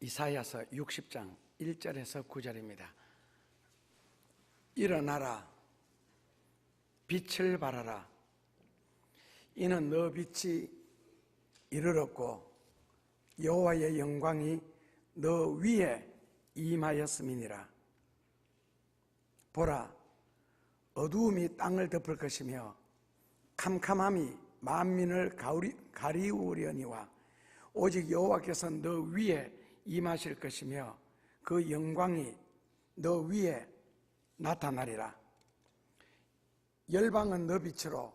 이사야서 60장 1절에서 9절입니다. 일어나라, 빛을 발하라. 이는 너 빛이 이르렀고 여호와의 영광이 너 위에 임하였음이니라. 보라, 어두움이 땅을 덮을 것이며 캄캄함이 만민을 가리우려니와 오직 여호와께서 너 위에 임하실 것이며 그 영광이 너 위에 나타나리라. 열방은 너 빛으로,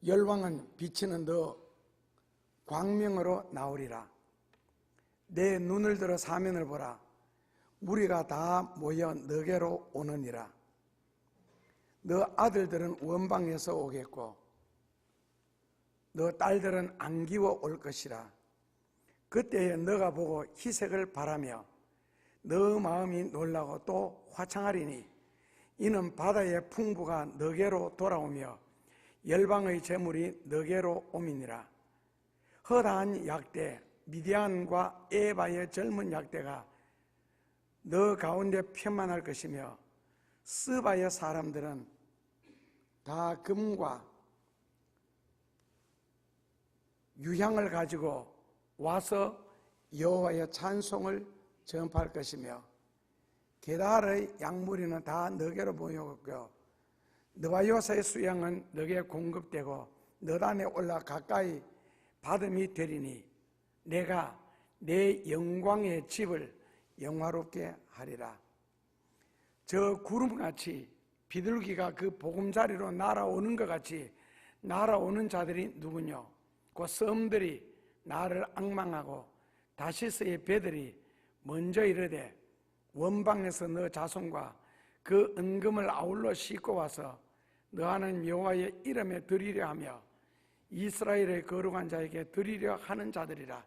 열왕은 비치는 너 광명으로 나오리라. 내 눈을 들어 사면을 보라. 무리가 다 모여 너게로 오느니라. 너 아들들은 원방에서 오겠고 너 딸들은 안기워 올 것이라. 그때에 너가 보고 희색을 바라며 너 마음이 놀라고 또 화창하리니 이는 바다의 풍부가 너게로 돌아오며 열방의 재물이 너게로 옴이니라. 허다한 약대 미디안과 에바의 젊은 약대가 너 가운데 편만할 것이며 스바의 사람들은 다 금과 유향을 가지고 와서 여호와의 찬송을 전파할 것이며 게달의 양무리는 다 너게로 모여오고 너와 요사의 수양은 너게 공급되고 너단에 올라 가까이 받음이 되리니 내가 내 영광의 집을 영화롭게 하리라. 저 구름같이 비둘기가 그 보금자리로 날아오는 것 같이 날아오는 자들이 누구뇨? 그 섬들이 나를 앙망하고 다시스의 배들이 먼저 이르되 원방에서 너 자손과 그 은금을 아울러 싣고 와서 너하는 여호와의 이름에 드리려 하며 이스라엘의 거룩한 자에게 드리려 하는 자들이라.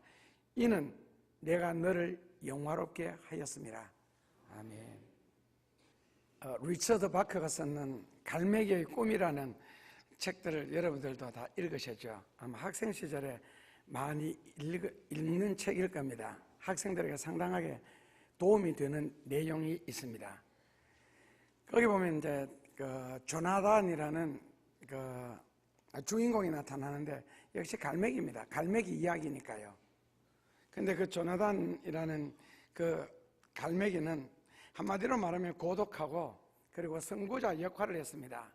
이는 내가 너를 영화롭게 하였습니다. 아멘. 리처드 바커가 썼는 갈매기의 꿈이라는 책들을 여러분들도 다 읽으셨죠? 아마 학생 시절에 많이 읽는 책일 겁니다. 학생들에게 상당하게 도움이 되는 내용이 있습니다. 거기 보면 이제 조나단이라는 주인공이 나타나는데 역시 갈매기입니다. 갈매기 이야기니까요. 근데 그 조나단이라는 그 갈매기는 한마디로 말하면 고독하고 그리고 선구자 역할을 했습니다.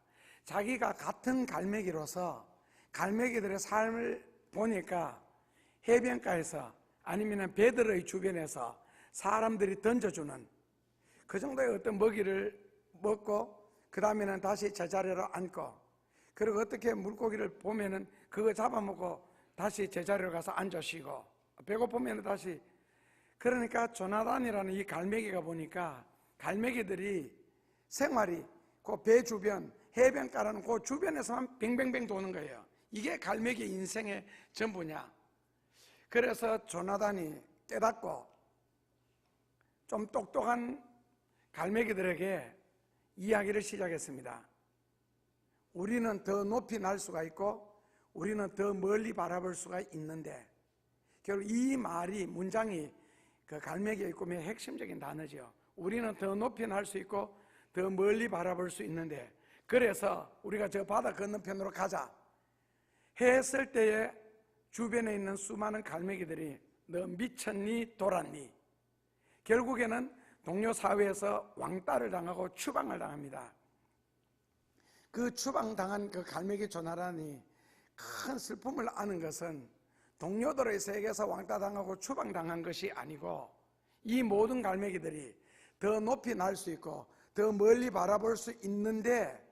자기가 같은 갈매기로서 갈매기들의 삶을 보니까 해변가에서 아니면 배들의 주변에서 사람들이 던져주는 그 정도의 어떤 먹이를 먹고 그 다음에는 다시 제자리로 앉고 그리고 어떻게 물고기를 보면은 그거 잡아먹고 다시 제자리로 가서 앉아 쉬고 배고프면 다시. 그러니까 조나단이라는 이 갈매기가 보니까 갈매기들이 생활이 그 배 주변 해변가라는 그 주변에서만 뱅뱅뱅 도는 거예요. 이게 갈매기 인생의 전부냐. 그래서 조나단이 깨닫고 좀 똑똑한 갈매기들에게 이야기를 시작했습니다. 우리는 더 높이 날 수가 있고 우리는 더 멀리 바라볼 수가 있는데 결국 이 말이 문장이 그 갈매기의 꿈의 핵심적인 단어죠. 우리는 더 높이 날 수 있고 더 멀리 바라볼 수 있는데 그래서 우리가 저 바다 건너편으로 가자 했을 때에 주변에 있는 수많은 갈매기들이 너 미쳤니 돌았니? 결국에는 동료 사회에서 왕따를 당하고 추방을 당합니다. 그 추방당한 그 갈매기 조나단이 큰 슬픔을 아는 것은 동료들의 세계에서 왕따당하고 추방당한 것이 아니고 이 모든 갈매기들이 더 높이 날 수 있고 더 멀리 바라볼 수 있는데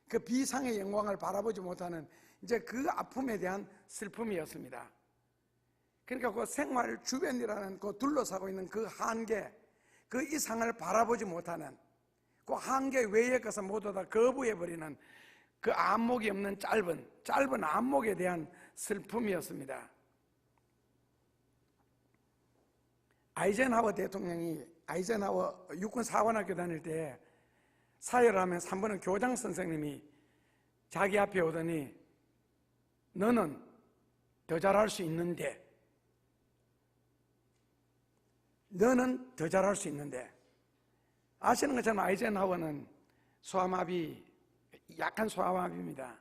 그 비상의 영광을 바라보지 못하는 이제 그 아픔에 대한 슬픔이었습니다. 그러니까 그 생활 주변이라는 그 둘러싸고 있는 그 한계, 그 이상을 바라보지 못하는 그 한계 외의 것을 모두 다 거부해버리는 그 안목이 없는 짧은 안목에 대한 슬픔이었습니다. 아이젠하워 대통령이 아이젠하워 육군 사관학교 다닐 때 사회를 하면서 한 번은 교장 선생님이 자기 앞에 오더니 너는 더 잘할 수 있는데 너는 더 잘할 수 있는데. 아시는 것처럼 아이젠하워는 소아마비, 약한 소아마비입니다.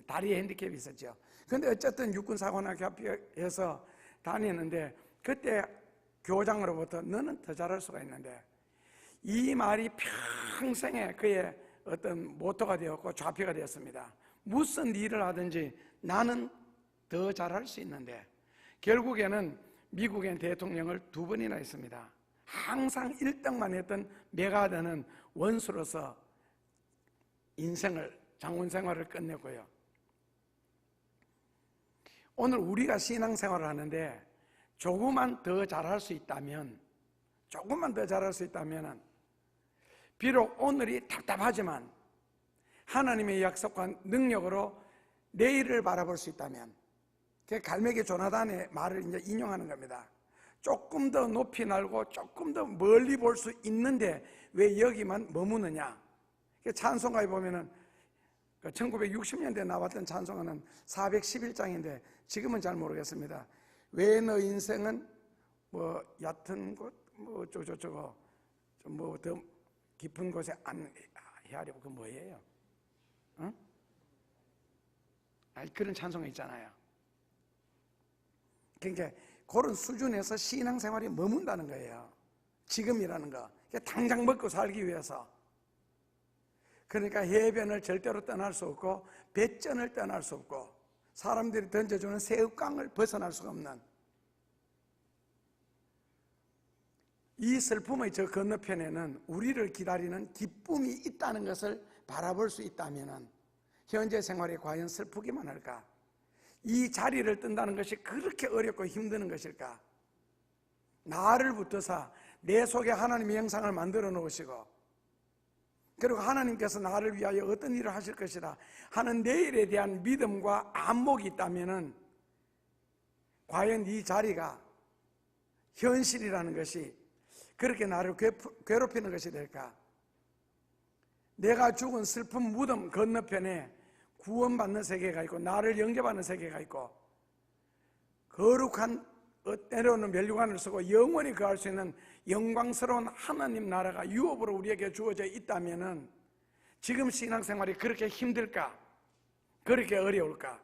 다리에 핸디캡이 있었죠. 그런데 어쨌든 육군사관학교에서 다니는데 그때 교장으로부터 너는 더 잘할 수가 있는데, 이 말이 평생에 그의 어떤 모토가 되었고 좌표가 되었습니다. 무슨 일을 하든지 나는 더 잘할 수 있는데, 결국에는 미국의 대통령을 2번이나 했습니다. 항상 1등만 했던 메가더는 원수로서 인생을, 장군 생활을 끝냈고요. 오늘 우리가 신앙생활을 하는데 조금만 더 잘할 수 있다면, 비록 오늘이 답답하지만 하나님의 약속과 능력으로 내일을 바라볼 수 있다면, 그 갈매기 조나단의 말을 이제 인용하는 겁니다. 조금 더 높이 날고 조금 더 멀리 볼 수 있는데 왜 여기만 머무느냐. 찬송가에 보면은 1960년대에 나왔던 찬송가는 411장인데 지금은 잘 모르겠습니다. 왜 너 인생은 뭐 얕은 곳, 뭐 어쩌고저쩌고 뭐 더 깊은 곳에 안 헤아리고, 그 뭐예요? 응? 그런 찬송가 있잖아요. 그러니까 그런 수준에서 신앙생활이 머문다는 거예요. 지금이라는 거. 당장 먹고 살기 위해서. 그러니까 해변을 절대로 떠날 수 없고 배전을 떠날 수 없고 사람들이 던져주는 새우깡을 벗어날 수가 없는, 이 슬픔의 저 건너편에는 우리를 기다리는 기쁨이 있다는 것을 바라볼 수 있다면 현재 생활이 과연 슬프기만 할까? 이 자리를 뜬다는 것이 그렇게 어렵고 힘드는 것일까? 나를 붙어서 내 속에 하나님의 형상을 만들어 놓으시고, 그리고 하나님께서 나를 위하여 어떤 일을 하실 것이다 하는 내일에 대한 믿음과 안목이 있다면 과연 이 자리가 현실이라는 것이 그렇게 나를 괴롭히는 것이 될까? 내가 죽은 슬픈 무덤 건너편에 구원받는 세계가 있고 나를 영접하는 세계가 있고 거룩한 때로는 면류관을 쓰고 영원히 거할 수 있는 영광스러운 하나님 나라가 유업으로 우리에게 주어져 있다면 지금 신앙생활이 그렇게 힘들까? 그렇게 어려울까?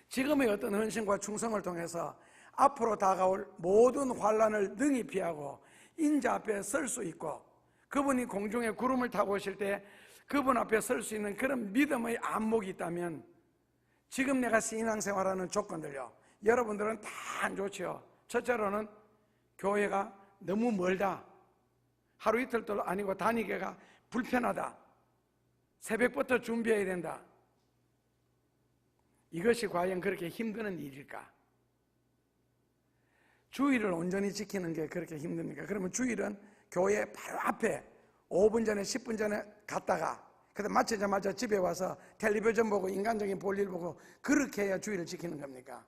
지금의 어떤 헌신과 충성을 통해서 앞으로 다가올 모든 환난을 능히 피하고 인자 앞에 설 수 있고, 그분이 공중에 구름을 타고 오실 때 그분 앞에 설 수 있는 그런 믿음의 안목이 있다면, 지금 내가 신앙생활하는 조건들요, 여러분들은 다 안 좋지요. 첫째로는 교회가 너무 멀다, 하루 이틀도 아니고 다니기가 불편하다, 새벽부터 준비해야 된다. 이것이 과연 그렇게 힘드는 일일까? 주일을 온전히 지키는 게 그렇게 힘듭니까? 그러면 주일은 교회 바로 앞에 5분 전에 10분 전에 갔다가 그때 마치자마자 집에 와서 텔레비전 보고 인간적인 볼일 보고 그렇게 해야 주일을 지키는 겁니까?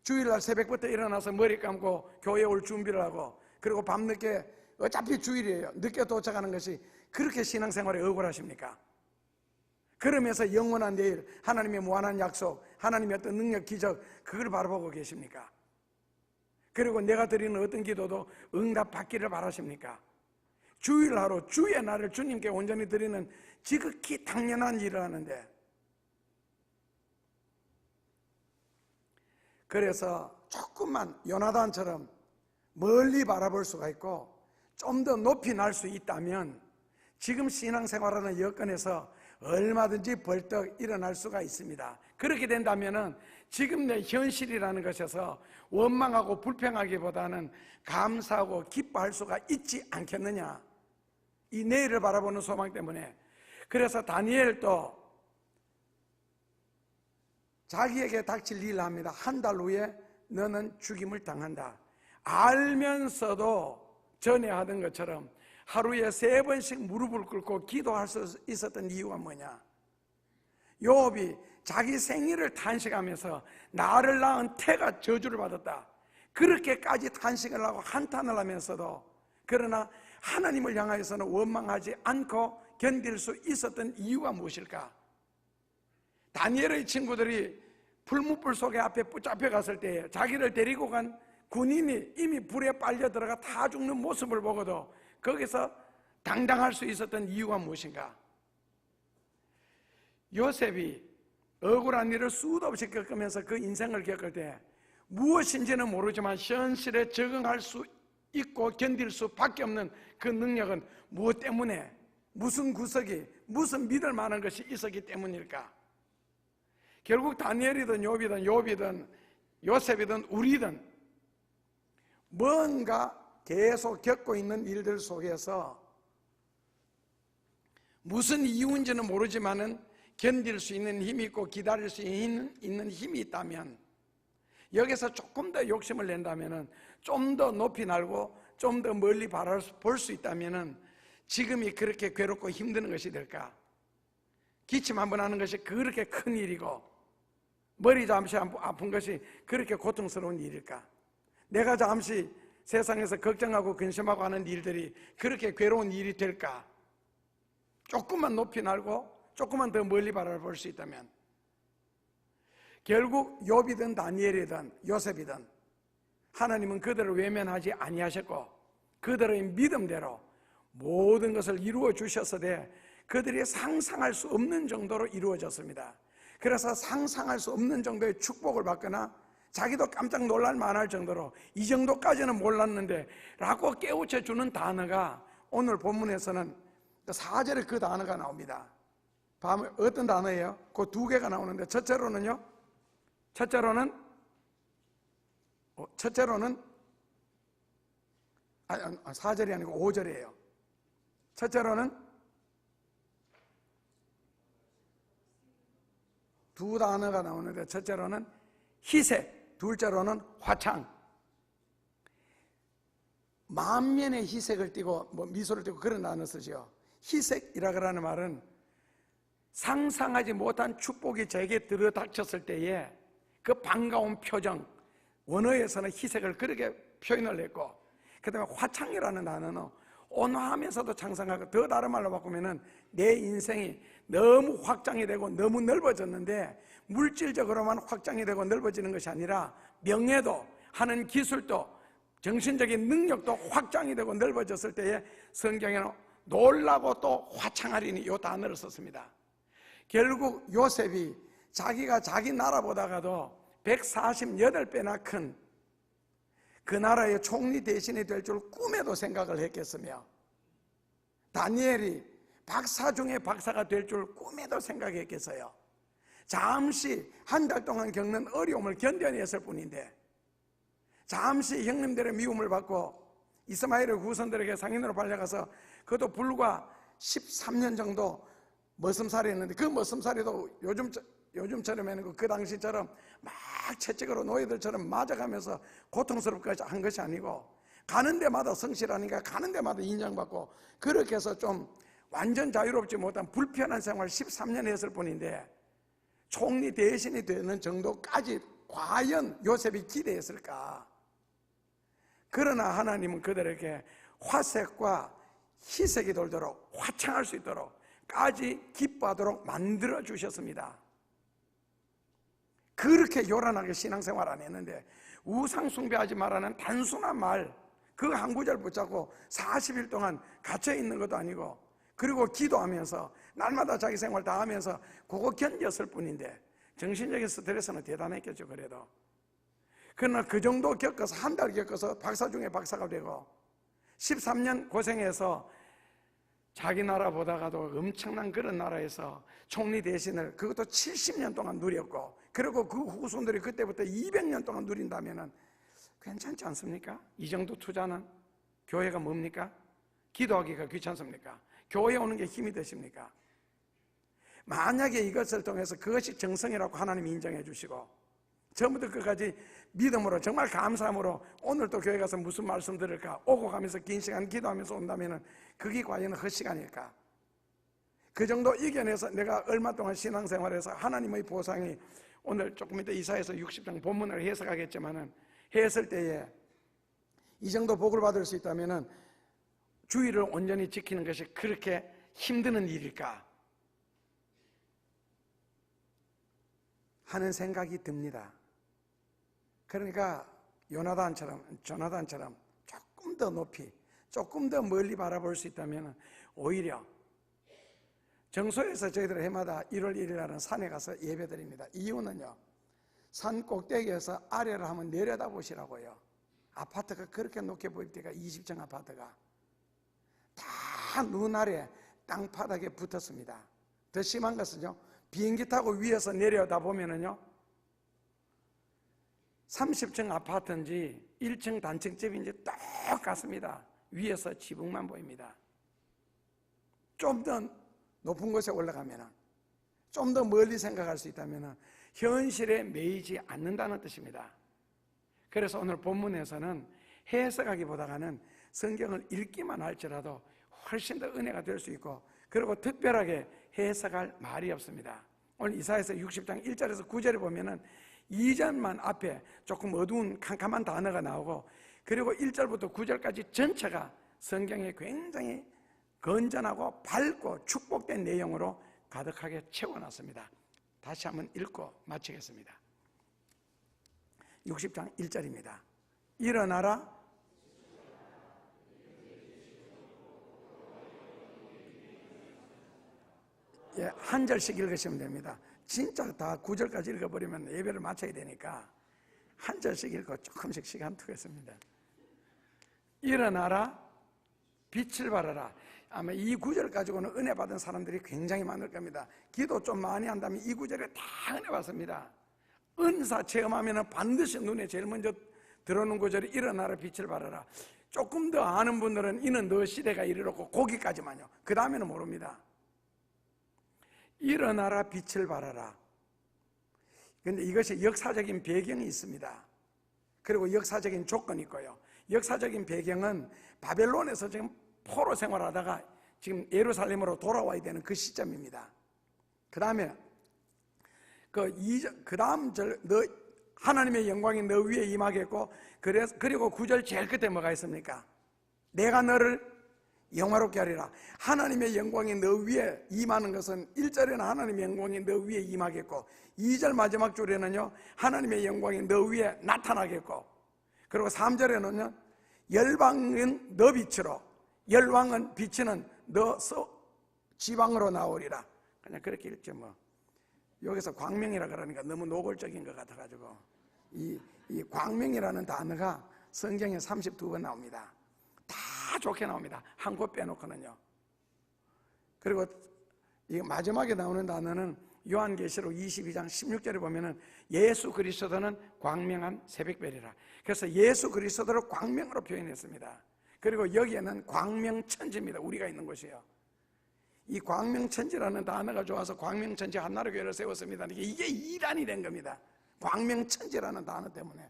주일날 새벽부터 일어나서 머리 감고 교회에 올 준비를 하고, 그리고 밤늦게, 어차피 주일이에요, 늦게 도착하는 것이 그렇게 신앙생활에 억울하십니까? 그러면서 영원한 내일, 하나님의 무한한 약속, 하나님의 어떤 능력, 기적, 그걸 바라보고 계십니까? 그리고 내가 드리는 어떤 기도도 응답받기를 바라십니까? 주일 하루, 주의 날을 주님께 온전히 드리는 지극히 당연한 일을 하는데, 그래서 조금만 요나단처럼 멀리 바라볼 수가 있고 좀 더 높이 날 수 있다면 지금 신앙생활하는 여건에서 얼마든지 벌떡 일어날 수가 있습니다. 그렇게 된다면 지금 내 현실이라는 것에서 원망하고 불평하기보다는 감사하고 기뻐할 수가 있지 않겠느냐, 이 내일을 바라보는 소망 때문에. 그래서 다니엘도 자기에게 닥칠 일을 합니다. 한 달 후에 너는 죽임을 당한다. 알면서도 전에 하던 것처럼 하루에 3번씩 무릎을 꿇고 기도할 수 있었던 이유가 뭐냐? 욥이 자기 생일을 탄식하면서 나를 낳은 태가 저주를 받았다, 그렇게까지 탄식을 하고 한탄을 하면서도, 그러나 하나님을 향하여서는 원망하지 않고 견딜 수 있었던 이유가 무엇일까? 다니엘의 친구들이 풀무불 속에 앞에 붙잡혀 갔을 때 자기를 데리고 간 군인이 이미 불에 빨려 들어가 다 죽는 모습을 보고도 거기서 당당할 수 있었던 이유가 무엇인가? 요셉이 억울한 일을 수도 없이 겪으면서 그 인생을 겪을 때 무엇인지는 모르지만 현실에 적응할 수 있고 견딜 수밖에 없는 그 능력은 무엇 때문에, 무슨 구석이, 무슨 믿을 만한 것이 있었기 때문일까? 결국 다니엘이든 욥이든 요셉이든 우리든 뭔가 계속 겪고 있는 일들 속에서 무슨 이유인지는 모르지만은 견딜 수 있는 힘이 있고 기다릴 수 있는 힘이 있다면, 여기서 조금 더 욕심을 낸다면은, 좀 더 높이 날고 좀 더 멀리 볼 수 있다면은 지금이 그렇게 괴롭고 힘든 것이 될까? 기침 한번 하는 것이 그렇게 큰 일이고 머리 잠시 아픈 것이 그렇게 고통스러운 일일까? 내가 잠시 세상에서 걱정하고 근심하고 하는 일들이 그렇게 괴로운 일이 될까? 조금만 높이 날고 조금만 더 멀리 바라볼 수 있다면, 결국 욥이든 다니엘이든 요셉이든 하나님은 그들을 외면하지 아니하셨고 그들의 믿음대로 모든 것을 이루어 주셨으되 그들이 상상할 수 없는 정도로 이루어졌습니다. 그래서 상상할 수 없는 정도의 축복을 받거나 자기도 깜짝 놀랄 만할 정도로 이 정도까지는 몰랐는데 라고 깨우쳐 주는 단어가 오늘 본문에서는 4절에 그 단어가 나옵니다. 어떤 단어예요? 그 두 개가 나오는데 첫째로는 4절이 아니고 5절이에요. 첫째로는 두 단어가 나오는데 첫째로는 희색, 둘째로는 화창. 만면의 희색을 띠고 미소를 띠고 그런 단어 쓰죠. 희색이라 그러는 말은 상상하지 못한 축복이 저에게 들어닥쳤을 때에 그 반가운 표정, 원어에서는 희색을 그렇게 표현을 했고, 그 다음에 화창이라는 단어는 온화하면서도 창상하고, 더 다른 말로 바꾸면 내 인생이 너무 확장이 되고 너무 넓어졌는데 물질적으로만 확장이 되고 넓어지는 것이 아니라 명예도 하는 기술도 정신적인 능력도 확장이 되고 넓어졌을 때에 성경에는 놀라고 또 화창하리니 이 단어를 썼습니다. 결국 요셉이 자기가 자기 나라보다가도 148배나 큰 그 나라의 총리 대신이 될 줄 꿈에도 생각을 했겠으며, 다니엘이 박사 중에 박사가 될 줄 꿈에도 생각했겠어요. 잠시 한 달 동안 겪는 어려움을 견뎌냈을 뿐인데, 잠시 형님들의 미움을 받고 이스마엘의 후손들에게 상인으로 팔려가서 그것도 불과 13년 정도 머슴살이 했는데, 그 머슴살이도 요즘처럼 그 당시처럼 막 채찍으로 노예들처럼 맞아가면서 고통스럽게 한 것이 아니고, 가는 데마다 성실하니까 가는 데마다 인정받고, 그렇게 해서 좀 완전 자유롭지 못한 불편한 생활 13년 했을 뿐인데, 총리 대신이 되는 정도까지 과연 요셉이 기대했을까? 그러나 하나님은 그들에게 화색과 희색이 돌도록, 화창할 수 있도록 까지 기뻐하도록 만들어 주셨습니다. 그렇게 요란하게 신앙생활 안 했는데, 우상 숭배하지 말라는 단순한 말 그 한 구절 붙잡고 40일 동안 갇혀 있는 것도 아니고, 그리고 기도하면서 날마다 자기 생활 다 하면서 그거 견뎠을 뿐인데, 정신적인 스트레스는 대단했겠죠. 그래도 그러나 그 정도 겪어서, 한 달 겪어서 박사 중에 박사가 되고 13년 고생해서 자기 나라 보다가도 엄청난 그런 나라에서 총리 대신을 그것도 70년 동안 누렸고, 그리고 그 후손들이 그때부터 200년 동안 누린다면 괜찮지 않습니까? 이 정도 투자는. 교회가 뭡니까? 기도하기가 귀찮습니까? 교회에 오는 게 힘이 되십니까? 만약에 이것을 통해서 그것이 정성이라고 하나님이 인정해 주시고 처음부터 끝까지 믿음으로 정말 감사함으로 오늘 또 교회 가서 무슨 말씀 들을까 오고 가면서 긴 시간 기도하면서 온다면 그게 과연 헛시간일까? 그 정도 이겨내서 내가 얼마 동안 신앙생활에서 하나님의 보상이, 오늘 조금 이따 이사야서 60장 본문을 해석하겠지만은 했을 때에 이 정도 복을 받을 수 있다면은 주의를 온전히 지키는 것이 그렇게 힘드는 일일까 하는 생각이 듭니다. 그러니까 조나단처럼 조금 더 높이, 조금 더 멀리 바라볼 수 있다면 오히려 정소에서 저희들 해마다 1월 1일 날은 산에 가서 예배드립니다. 이유는요, 산 꼭대기에서 아래를 한번 내려다보시라고요. 아파트가 그렇게 높게 보일 때가 20층 아파트가 다 눈 아래 땅바닥에 붙었습니다. 더 심한 것은요, 비행기 타고 위에서 내려다보면은요 30층 아파트인지 1층 단층집인지 똑같습니다. 위에서 지붕만 보입니다. 좀 더 높은 곳에 올라가면, 좀 더 멀리 생각할 수 있다면 현실에 매이지 않는다는 뜻입니다. 그래서 오늘 본문에서는 해석하기보다는 성경을 읽기만 할지라도 훨씬 더 은혜가 될 수 있고, 그리고 특별하게 해석할 말이 없습니다. 오늘 이사야서 60장 1절에서 9절에 보면은 2절만 앞에 조금 어두운 캄캄한 단어가 나오고, 그리고 1절부터 9절까지 전체가 성경에 굉장히 건전하고 밝고 축복된 내용으로 가득하게 채워놨습니다. 다시 한번 읽고 마치겠습니다. 60장 1절입니다. 일어나라. 예, 한 절씩 읽으시면 됩니다. 진짜 다 9절까지 읽어버리면 예배를 마쳐야 되니까 한 절씩 읽고 조금씩 시간 두겠습니다. 일어나라, 빛을 발하라. 아마 이 구절 가지고는 은혜 받은 사람들이 굉장히 많을 겁니다. 기도 좀 많이 한다면 이 구절에 다 은혜 받습니다. 은사 체험하면 반드시 눈에 제일 먼저 들어오는 구절이 일어나라, 빛을 발하라. 조금 더 아는 분들은 이는 너 시대가 이르렀고 거기까지만요. 그 다음에는 모릅니다. 일어나라, 빛을 발하라. 그런데 이것이 역사적인 배경이 있습니다. 그리고 역사적인 조건이 있고요. 역사적인 배경은 바벨론에서 지금 포로 생활하다가 지금 예루살렘으로 돌아와야 되는 그 시점입니다. 그 다음에 그 다음 절, 너 하나님의 영광이 너 위에 임하겠고, 그리고 9절 제일 끝에 뭐가 있습니까? 내가 너를 영화롭게 하리라. 하나님의 영광이 너 위에 임하는 것은 1절에는 하나님의 영광이 너 위에 임하겠고, 2절 마지막 줄에는요 하나님의 영광이 너 위에 나타나겠고, 그리고 3절에는요 열방은 너 빛으로, 열왕은 비치는 너 지방으로 나오리라. 그냥 그렇게 읽죠. 뭐 여기서 광명이라 그러니까 너무 노골적인 것 같아가지고 이 광명이라는 단어가 성경에 32번 나옵니다. 다 좋게 나옵니다. 한 곳 빼놓고는요. 그리고 이 마지막에 나오는 단어는 요한계시록 22장 16절에 보면은 예수 그리스도는 광명한 새벽별이라. 그래서 예수 그리스도를 광명으로 표현했습니다. 그리고 여기에는 광명천지입니다. 우리가 있는 곳이에요. 이 광명천지라는 단어가 좋아서 광명천지 한나라교회를 세웠습니다. 이게 이란이 된 겁니다. 광명천지라는 단어 때문에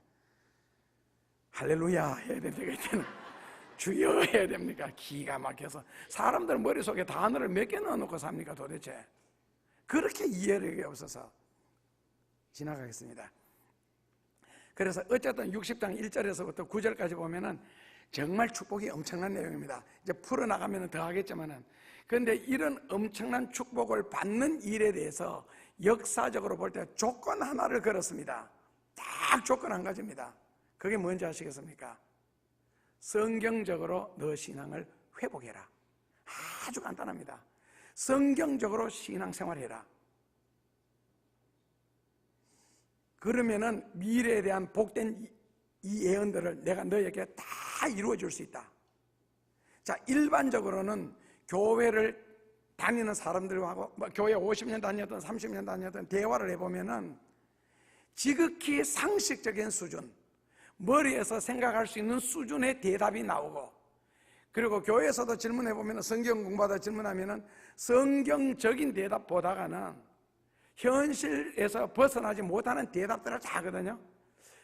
할렐루야 해야 됩니까? 이때는 주여 해야 됩니까? 기가 막혀서 사람들 머릿속에 단어를 몇 개 넣어놓고 삽니까 도대체? 그렇게 이해력이 없어서 지나가겠습니다. 그래서 어쨌든 60장 1절에서부터 9절까지 보면은 정말 축복이 엄청난 내용입니다. 이제 풀어나가면 더 하겠지만은, 그런데 이런 엄청난 축복을 받는 일에 대해서 역사적으로 볼 때 조건 하나를 걸었습니다. 딱 조건 한 가지입니다. 그게 뭔지 아시겠습니까? 성경적으로 너 신앙을 회복해라. 아주 간단합니다. 성경적으로 신앙생활해라. 그러면은 미래에 대한 복된 이 예언들을 내가 너에게 다 이루어 줄 수 있다. 자, 일반적으로는 교회를 다니는 사람들하고 교회 50년 다녔든 30년 다녔든 대화를 해보면은 지극히 상식적인 수준, 머리에서 생각할 수 있는 수준의 대답이 나오고, 그리고 교회에서도 질문해보면 성경 공부하다 질문하면은 성경적인 대답보다는 현실에서 벗어나지 못하는 대답들을 다 하거든요.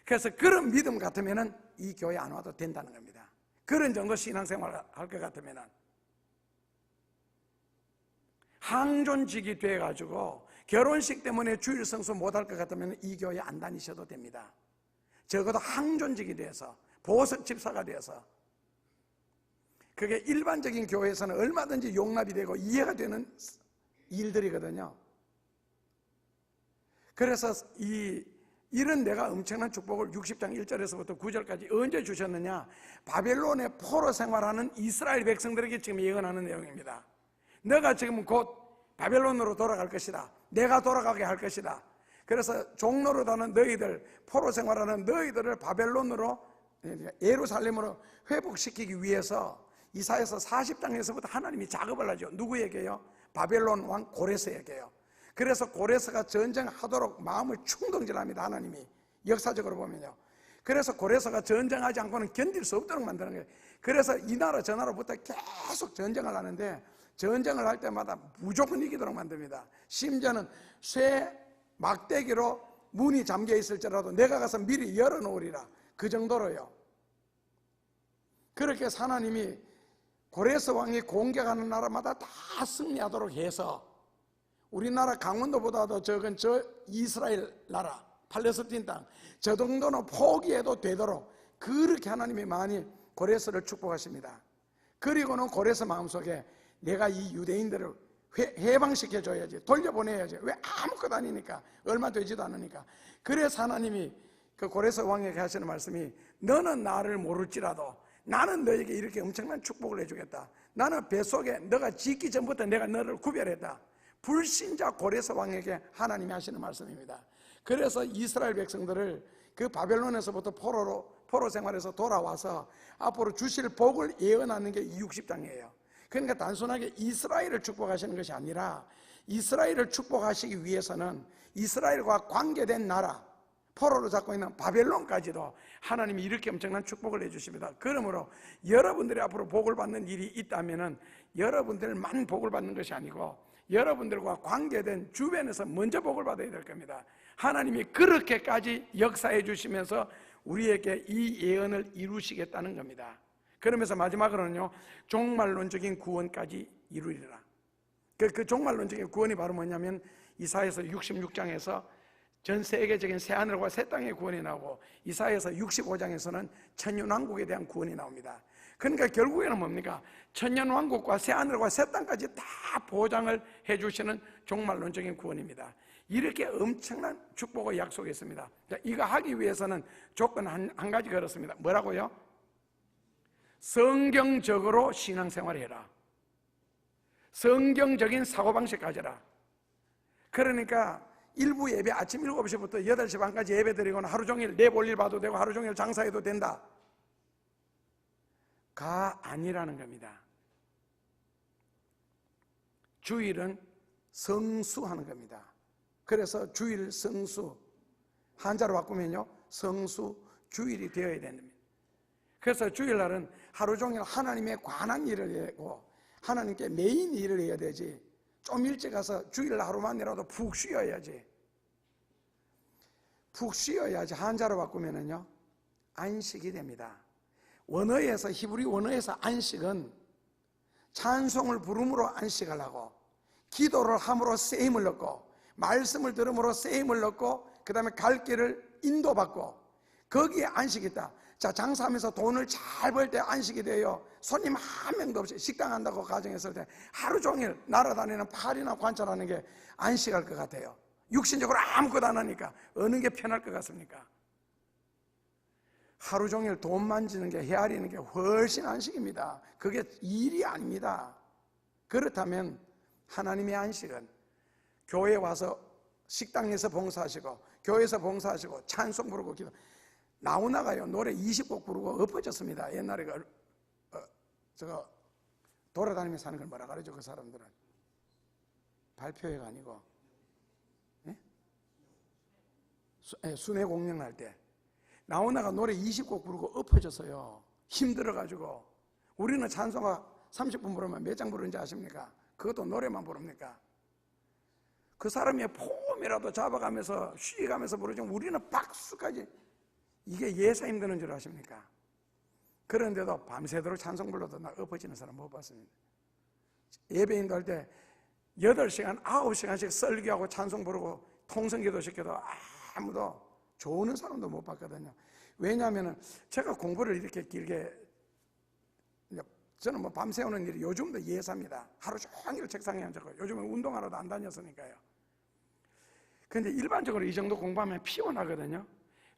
그래서 그런 믿음 같으면은 이 교회 안 와도 된다는 겁니다. 그런 정도 신앙생활 할 것 같으면은, 항존직이 돼가지고 결혼식 때문에 주일 성수 못할 것 같으면 이 교회 안 다니셔도 됩니다. 적어도 항존직이 돼서 보석 집사가 돼서, 그게 일반적인 교회에서는 얼마든지 용납이 되고 이해가 되는 일들이거든요. 그래서 이 이런 내가 엄청난 축복을 60장 1절에서부터 9절까지 언제 주셨느냐? 바벨론의 포로 생활하는 이스라엘 백성들에게 지금 예언하는 내용입니다. 너가 지금 곧 바벨론으로 돌아갈 것이다. 내가 돌아가게 할 것이다. 그래서 종노릇하는 너희들, 포로 생활하는 너희들을 바벨론으로, 예루살렘으로 회복시키기 위해서 이사야서 40장에서부터 하나님이 작업을 하죠. 누구에게요? 바벨론 왕 고레스에게요. 그래서 고레스가 전쟁하도록 마음을 충동질합니다. 하나님이 역사적으로 보면요. 그래서 고레스가 전쟁하지 않고는 견딜 수 없도록 만드는 거예요. 그래서 이 나라 저 나라부터 계속 전쟁을 하는데, 전쟁을 할 때마다 무조건 이기도록 만듭니다. 심지어는 쇠 막대기로 문이 잠겨 있을지라도 내가 가서 미리 열어놓으리라, 그 정도로요. 그렇게 해서 하나님이 고레스 왕이 공격하는 나라마다 다 승리하도록 해서 우리나라 강원도보다도 적은 저 이스라엘 나라, 팔레스틴 땅, 저 정도는 포기해도 되도록 그렇게 하나님이 많이 고레스를 축복하십니다. 그리고는 고레스 마음속에 내가 이 유대인들을 해방시켜줘야지, 돌려보내야지. 왜? 아무것도 아니니까, 얼마 되지도 않으니까. 그래서 하나님이 그 고레스 왕에게 하시는 말씀이, 너는 나를 모를지라도 나는 너에게 이렇게 엄청난 축복을 해주겠다. 나는 뱃속에 너가 짓기 전부터 내가 너를 구별했다. 불신자 고레스 왕에게 하나님이 하시는 말씀입니다. 그래서 이스라엘 백성들을 그 바벨론에서부터 포로 생활에서 돌아와서 앞으로 주실 복을 예언하는 게 이 60장이에요. 그러니까 단순하게 이스라엘을 축복하시는 것이 아니라, 이스라엘을 축복하시기 위해서는 이스라엘과 관계된 나라, 포로로 잡고 있는 바벨론까지도 하나님이 이렇게 엄청난 축복을 해주십니다. 그러므로 여러분들이 앞으로 복을 받는 일이 있다면 여러분들만 복을 받는 것이 아니고 여러분들과 관계된 주변에서 먼저 복을 받아야 될 겁니다. 하나님이 그렇게까지 역사해 주시면서 우리에게 이 예언을 이루시겠다는 겁니다. 그러면서 마지막으로는요, 종말론적인 구원까지 이루리라. 그 종말론적인 구원이 바로 뭐냐면 이사야서 66장에서 전 세계적인 새하늘과 새 땅의 구원이 나오고, 이사야서 65장에서는 천년왕국에 대한 구원이 나옵니다. 그러니까 결국에는 뭡니까? 천년왕국과 새하늘과 새 땅까지 다 보장을 해주시는 종말론적인 구원입니다. 이렇게 엄청난 축복을 약속했습니다. 이거 하기 위해서는 조건 한 가지 걸었습니다. 뭐라고요? 성경적으로 신앙생활을 해라. 성경적인 사고방식 가져라. 그러니까 일부 예배 아침 7시부터 8시 반까지 예배 드리고는 하루 종일 내 볼일 봐도 되고 하루 종일 장사해도 된다 가 아니라는 겁니다. 주일은 성수하는 겁니다. 그래서 주일 성수, 한자로 바꾸면요 성수 주일이 되어야 됩니다. 그래서 주일날은 하루 종일 하나님에 관한 일을 하고 하나님께 메인 일을 해야 되지, 좀 일찍 가서 주일날 하루만이라도 푹 쉬어야지. 푹 쉬어야지. 한자로 바꾸면은요 안식이 됩니다. 원어에서, 히브리 원어에서 안식은 찬송을 부름으로 안식을 하고, 기도를 함으로 쓰임을 얻고, 말씀을 들음으로 쓰임을 얻고, 그 다음에 갈 길을 인도받고, 거기에 안식이 있다. 자, 장사하면서 돈을 잘 벌 때 안식이 돼요. 손님 한 명도 없이 식당 한다고 가정했을 때 하루 종일 날아다니는 팔이나 관찰하는 게 안식할 것 같아요. 육신적으로 아무것도 안 하니까 어느 게 편할 것 같습니까? 하루 종일 돈 만지는 게, 헤아리는 게 훨씬 안식입니다. 그게 일이 아닙니다. 그렇다면 하나님의 안식은 교회에 와서 식당에서 봉사하시고, 교회에서 봉사하시고, 찬송 부르고, 기도. 나오나가요 노래 20곡 부르고 엎어졌습니다. 옛날에 저거 돌아다니면서 하는 걸 뭐라 그러죠? 그 사람들은 발표회가 아니고 순회 공연할 때 나오나가 노래 20곡 부르고 엎어졌어요. 힘들어가지고. 우리는 찬송가 30분 부르면 몇 장 부르는지 아십니까? 그것도 노래만 부릅니까? 그 사람이 폼이라도 잡아가면서 쉬가면서 부르지만 우리는 박수까지. 이게 예사님 되는 줄 아십니까? 그런데도 밤새도록 찬송 불러도 나 엎어지는 사람 못 봤습니다. 예배인도 할 때 8시간, 9시간씩 설교하고 찬송 부르고 통성기도 시켜도 아무도 좋은 사람도 못 봤거든요. 왜냐하면 제가 공부를 이렇게 길게, 저는 뭐 밤새우는 일이 요즘도 예사입니다. 하루 종일 책상에 앉아서, 요즘은 운동하러도 안 다녔으니까요. 근데 일반적으로 이 정도 공부하면 피곤하거든요.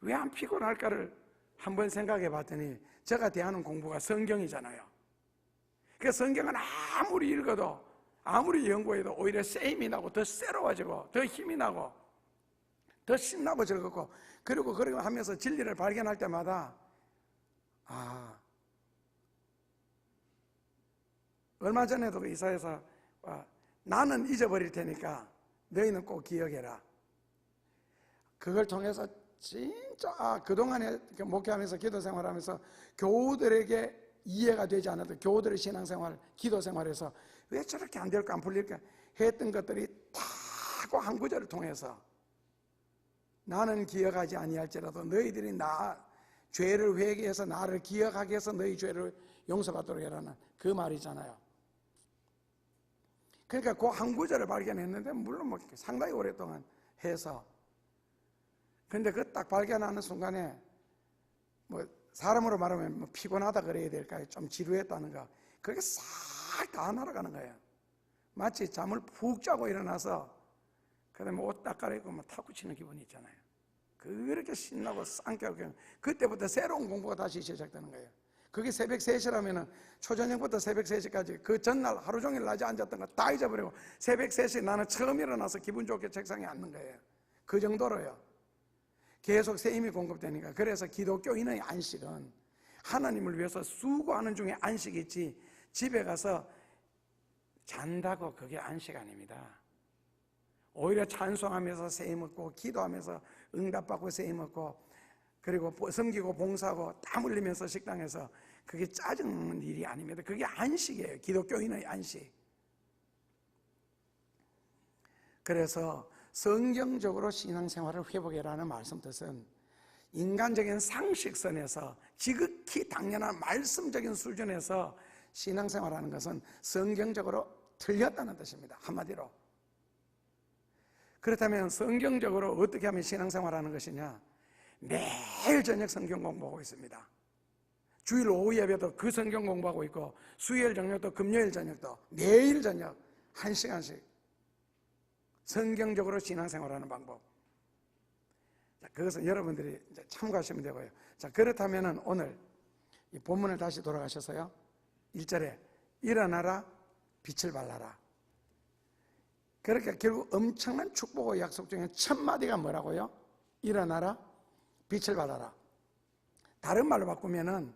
왜 안 피곤할까를 한번 생각해 봤더니 제가 대하는 공부가 성경이잖아요. 그 성경은 아무리 읽어도 아무리 연구해도 오히려 쎄임이 나고 더 새로워지고 더 힘이 나고 더 신나고 즐겁고 그리고 하면서 진리를 발견할 때마다 얼마 전에도 그 이사에서 나는 잊어버릴 테니까 너희는 꼭 기억해라. 그걸 통해서 진짜 그동안에 목회하면서 기도 생활하면서 교우들에게 이해가 되지 않아도 교우들의 신앙생활, 기도 생활에서 왜 저렇게 안 될까 안 풀릴까 했던 것들이 다 한 구절을 통해서 나는 기억하지 아니할지라도 너희들이 죄를 회개해서 나를 기억하게 해서 너희 죄를 용서받도록 해라는 그 말이잖아요. 그러니까 그 한 구절을 발견했는데 물론 뭐 상당히 오랫동안 해서 근데 그 딱 발견하는 순간에 뭐 사람으로 말하면 뭐 피곤하다 그래야 될까요? 좀 지루했다는가 그게 싹 다 날아가는 거예요. 마치 잠을 푹 자고 일어나서 그 다음에 옷 딱 갈아입고 막 탁구 치는 기분이 있잖아요. 그렇게 신나고 쌍욕 그때부터 새로운 공부가 다시 시작되는 거예요. 그게 새벽 3시라면은 초저녁부터 새벽 3시까지 그 전날 하루 종일 낮에 앉았던 거 다 잊어버리고 새벽 3시에 나는 처음 일어나서 기분 좋게 책상에 앉는 거예요. 그 정도로요. 계속 새 힘이 공급되니까. 그래서 기독교인의 안식은 하나님을 위해서 수고하는 중에 안식이 있지 집에 가서 잔다고 그게 안식 아닙니다. 오히려 찬송하면서 새 힘 얻고 기도하면서 응답받고 새 힘 얻고 그리고 섬기고 봉사하고 땀 흘리면서 식당에서 그게 짜증나는 일이 아닙니다. 그게 안식이에요. 기독교인의 안식. 그래서 성경적으로 신앙생활을 회복해라는 말씀 뜻은 인간적인 상식선에서 지극히 당연한 말씀적인 수준에서 신앙생활하는 것은 성경적으로 틀렸다는 뜻입니다. 한마디로. 그렇다면 성경적으로 어떻게 하면 신앙생활하는 것이냐? 매일 저녁 성경 공부하고 있습니다. 주일 오후 예배도 그 성경 공부하고 있고 수요일 저녁도 금요일 저녁도 매일 저녁 1시간씩 성경적으로 신앙생활하는 방법. 자, 그것은 여러분들이 이제 참고하시면 되고요. 자, 그렇다면 오늘 이 본문을 다시 돌아가셔서요. 1절에 일어나라 빛을 발하라. 그러니까 결국 엄청난 축복과 약속 중에 첫 마디가 뭐라고요? 일어나라 빛을 발하라. 다른 말로 바꾸면은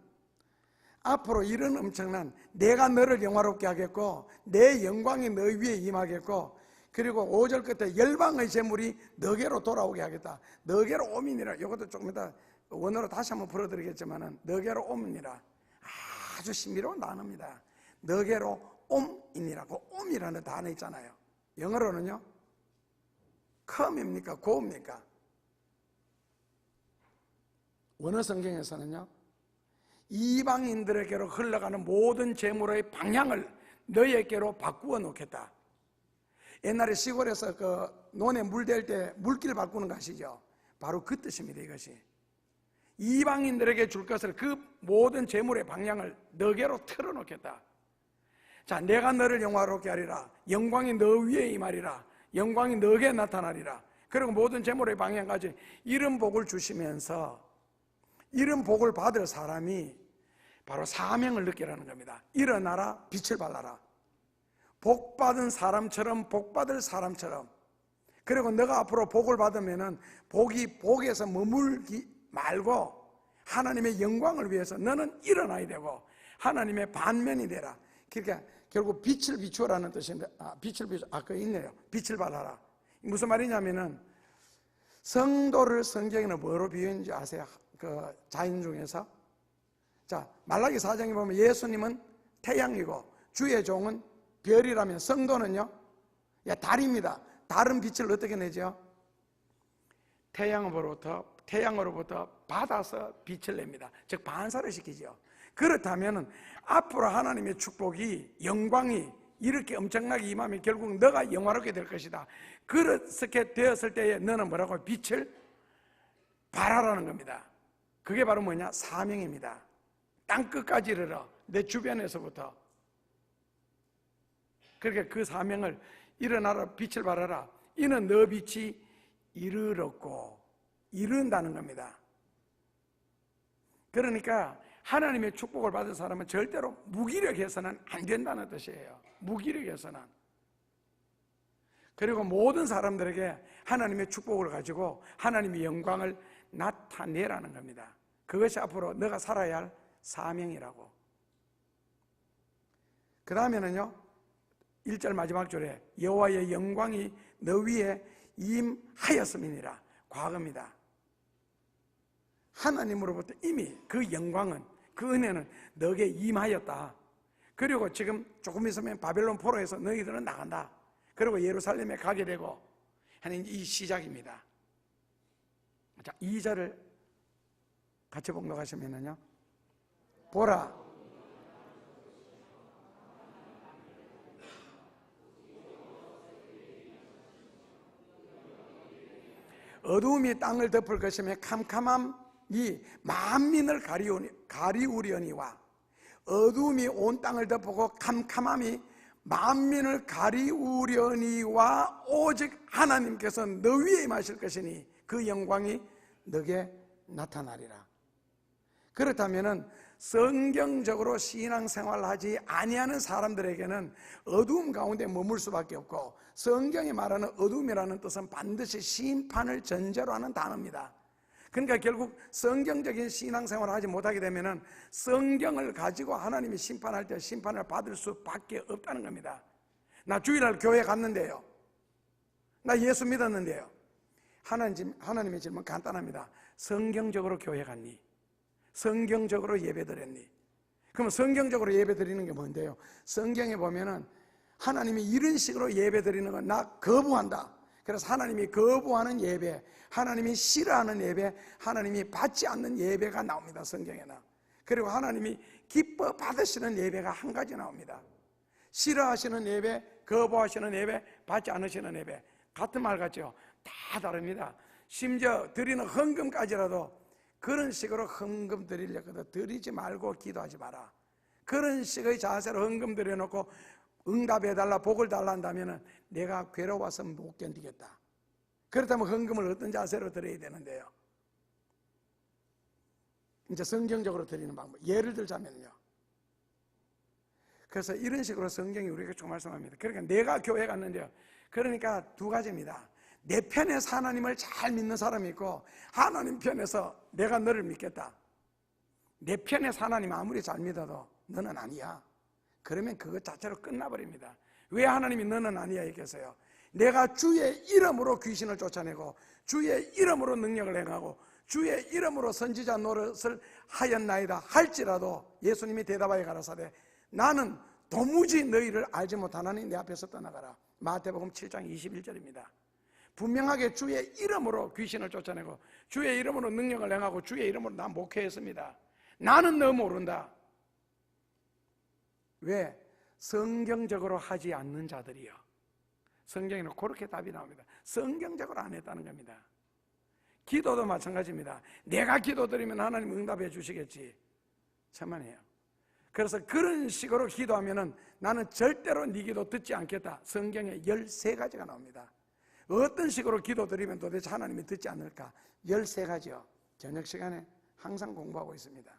앞으로 이런 엄청난 내가 너를 영화롭게 하겠고 내 영광이 너 위에 임하겠고 그리고 5절 끝에 열방의 재물이 너게로 돌아오게 하겠다. 너게로 오미니라. 이것도 조금 이따 원어로 다시 한번 풀어드리겠지만은 너게로 오미니라. 아주 신비로운 단어입니다. 너게로 옴이니라고 옴이라는 단어 있잖아요. 영어로는요 come입니까? go입니까? 원어 성경에서는요 이방인들에게로 흘러가는 모든 재물의 방향을 너희에게로 바꾸어 놓겠다. 옛날에 시골에서 그 논에 물 댈 때 물길 바꾸는 거 아시죠? 바로 그 뜻입니다. 이것이 이방인들에게 줄 것을 그 모든 재물의 방향을 너게로 틀어놓겠다. 자, 내가 너를 영화롭게 하리라. 영광이 너 위에 임하리라. 영광이 너에게 나타나리라. 그리고 모든 재물의 방향까지 이런 복을 주시면서 이런 복을 받을 사람이 바로 사명을 느끼라는 겁니다. 일어나라 빛을 발하라. 복받은 사람처럼 복받을 사람처럼. 그리고 너가 앞으로 복을 받으면은 복에서 머물기 말고 하나님의 영광을 위해서 너는 일어나야 되고 하나님의 반면이 되라. 그러니까 결국 빛을 비추어라는 뜻인데 빛을 비추 그 있네요. 빛을 발하라. 무슨 말이냐면은 성도를 성경에는 뭐로 비유했는지 아세요? 그 자연 중에서 자 말라기 4장에 보면 예수님은 태양이고 주의 종은 별이라면 성도는요 달입니다. 달은 빛을 어떻게 내죠? 태양으로부터 받아서 빛을 냅니다. 즉 반사를 시키죠. 그렇다면 앞으로 하나님의 축복이 영광이 이렇게 엄청나게 임하면 결국 너가 영화롭게 될 것이다. 그렇게 되었을 때에 너는 뭐라고? 빛을 발하라는 겁니다. 그게 바로 뭐냐? 사명입니다. 땅끝까지 이르러 내 주변에서부터. 그러니까 그 사명을 일어나라 빛을 발하라. 이는 너 빛이 이르렀고 이룬다는 겁니다. 그러니까 하나님의 축복을 받은 사람은 절대로 무기력해서는 안 된다는 뜻이에요. 무기력해서는. 그리고 모든 사람들에게 하나님의 축복을 가지고 하나님의 영광을 나타내라는 겁니다. 그것이 앞으로 너가 살아야 할 사명이라고. 그 다음에는요, 1절 마지막 줄에 여호와의 영광이 너 위에 임하였음이니라. 과거입니다. 하나님으로부터 이미 그 영광은, 그 은혜는 너에게 임하였다. 그리고 지금 조금 있으면 바벨론 포로에서 너희들은 나간다. 그리고 예루살렘에 가게 되고 하는 이 시작입니다. 자, 2절을 같이 봉독하시면요, 보라, 어두움이 땅을 덮을 것이며 캄캄함이 만민을 가리우려니와, 어두움이 온 땅을 덮고 캄캄함이 만민을 가리우려니와 오직 하나님께서 너 위에 임하실 것이니 그 영광이 너에게 나타나리라. 그렇다면 성경적으로 신앙생활을 하지 아니하는 사람들에게는 어두움 가운데 머물 수밖에 없고, 성경이 말하는 어두움이라는 뜻은 반드시 심판을 전제로 하는 단어입니다. 그러니까 결국 성경적인 신앙생활을 하지 못하게 되면 성경을 가지고 하나님이 심판할 때 심판을 받을 수밖에 없다는 겁니다. 나 주일날 교회 갔는데요, 나 예수 믿었는데요. 하나님의 질문 간단합니다. 성경적으로 교회 갔니? 성경적으로 예배 드렸니? 그럼 성경적으로 예배 드리는 게 뭔데요? 성경에 보면은 하나님이 이런 식으로 예배 드리는 건 나 거부한다. 그래서 하나님이 거부하는 예배, 하나님이 싫어하는 예배, 하나님이 받지 않는 예배가 나옵니다. 성경에는. 그리고 하나님이 기뻐 받으시는 예배가 한 가지 나옵니다. 싫어하시는 예배, 거부하시는 예배, 받지 않으시는 예배, 같은 말 같죠? 다 다릅니다. 심지어 드리는 헌금까지라도 그런 식으로 헌금 드리려거든 드리지 말고 기도하지 마라. 그런 식의 자세로 헌금 드려놓고 응답해달라, 복을 달라 한다면 내가 괴로워서 못 견디겠다. 그렇다면 헌금을 어떤 자세로 드려야 되는데요? 이제 성경적으로 드리는 방법, 예를 들자면요, 그래서 이런 식으로 성경이 우리에게 좀 말씀합니다. 그러니까 내가 교회 갔는데요, 그러니까 두 가지입니다. 내 편에서 하나님을 잘 믿는 사람이 있고, 하나님 편에서 내가 너를 믿겠다. 내 편에서 하나님 아무리 잘 믿어도 너는 아니야. 그러면 그것 자체로 끝나버립니다. 왜 하나님이 너는 아니야 얘기했어요? 내가 주의 이름으로 귀신을 쫓아내고 주의 이름으로 능력을 행하고 주의 이름으로 선지자 노릇을 하였나이다 할지라도, 예수님이 대답하여 가라사대 나는 도무지 너희를 알지 못하나니 내 앞에서 떠나가라. 마태복음 7장 21절입니다. 분명하게 주의 이름으로 귀신을 쫓아내고 주의 이름으로 능력을 행하고 주의 이름으로 나 목회했습니다. 나는 너 모른다. 왜? 성경적으로 하지 않는 자들이요. 성경에는 그렇게 답이 나옵니다. 성경적으로 안 했다는 겁니다. 기도도 마찬가지입니다. 내가 기도드리면 하나님 응답해 주시겠지. 천만에요. 그래서 그런 식으로 기도하면은 나는 절대로 네 기도 듣지 않겠다. 성경에 13가지가 나옵니다. 어떤 식으로 기도드리면 도대체 하나님이 듣지 않을까? 13가지요. 저녁 시간에 항상 공부하고 있습니다.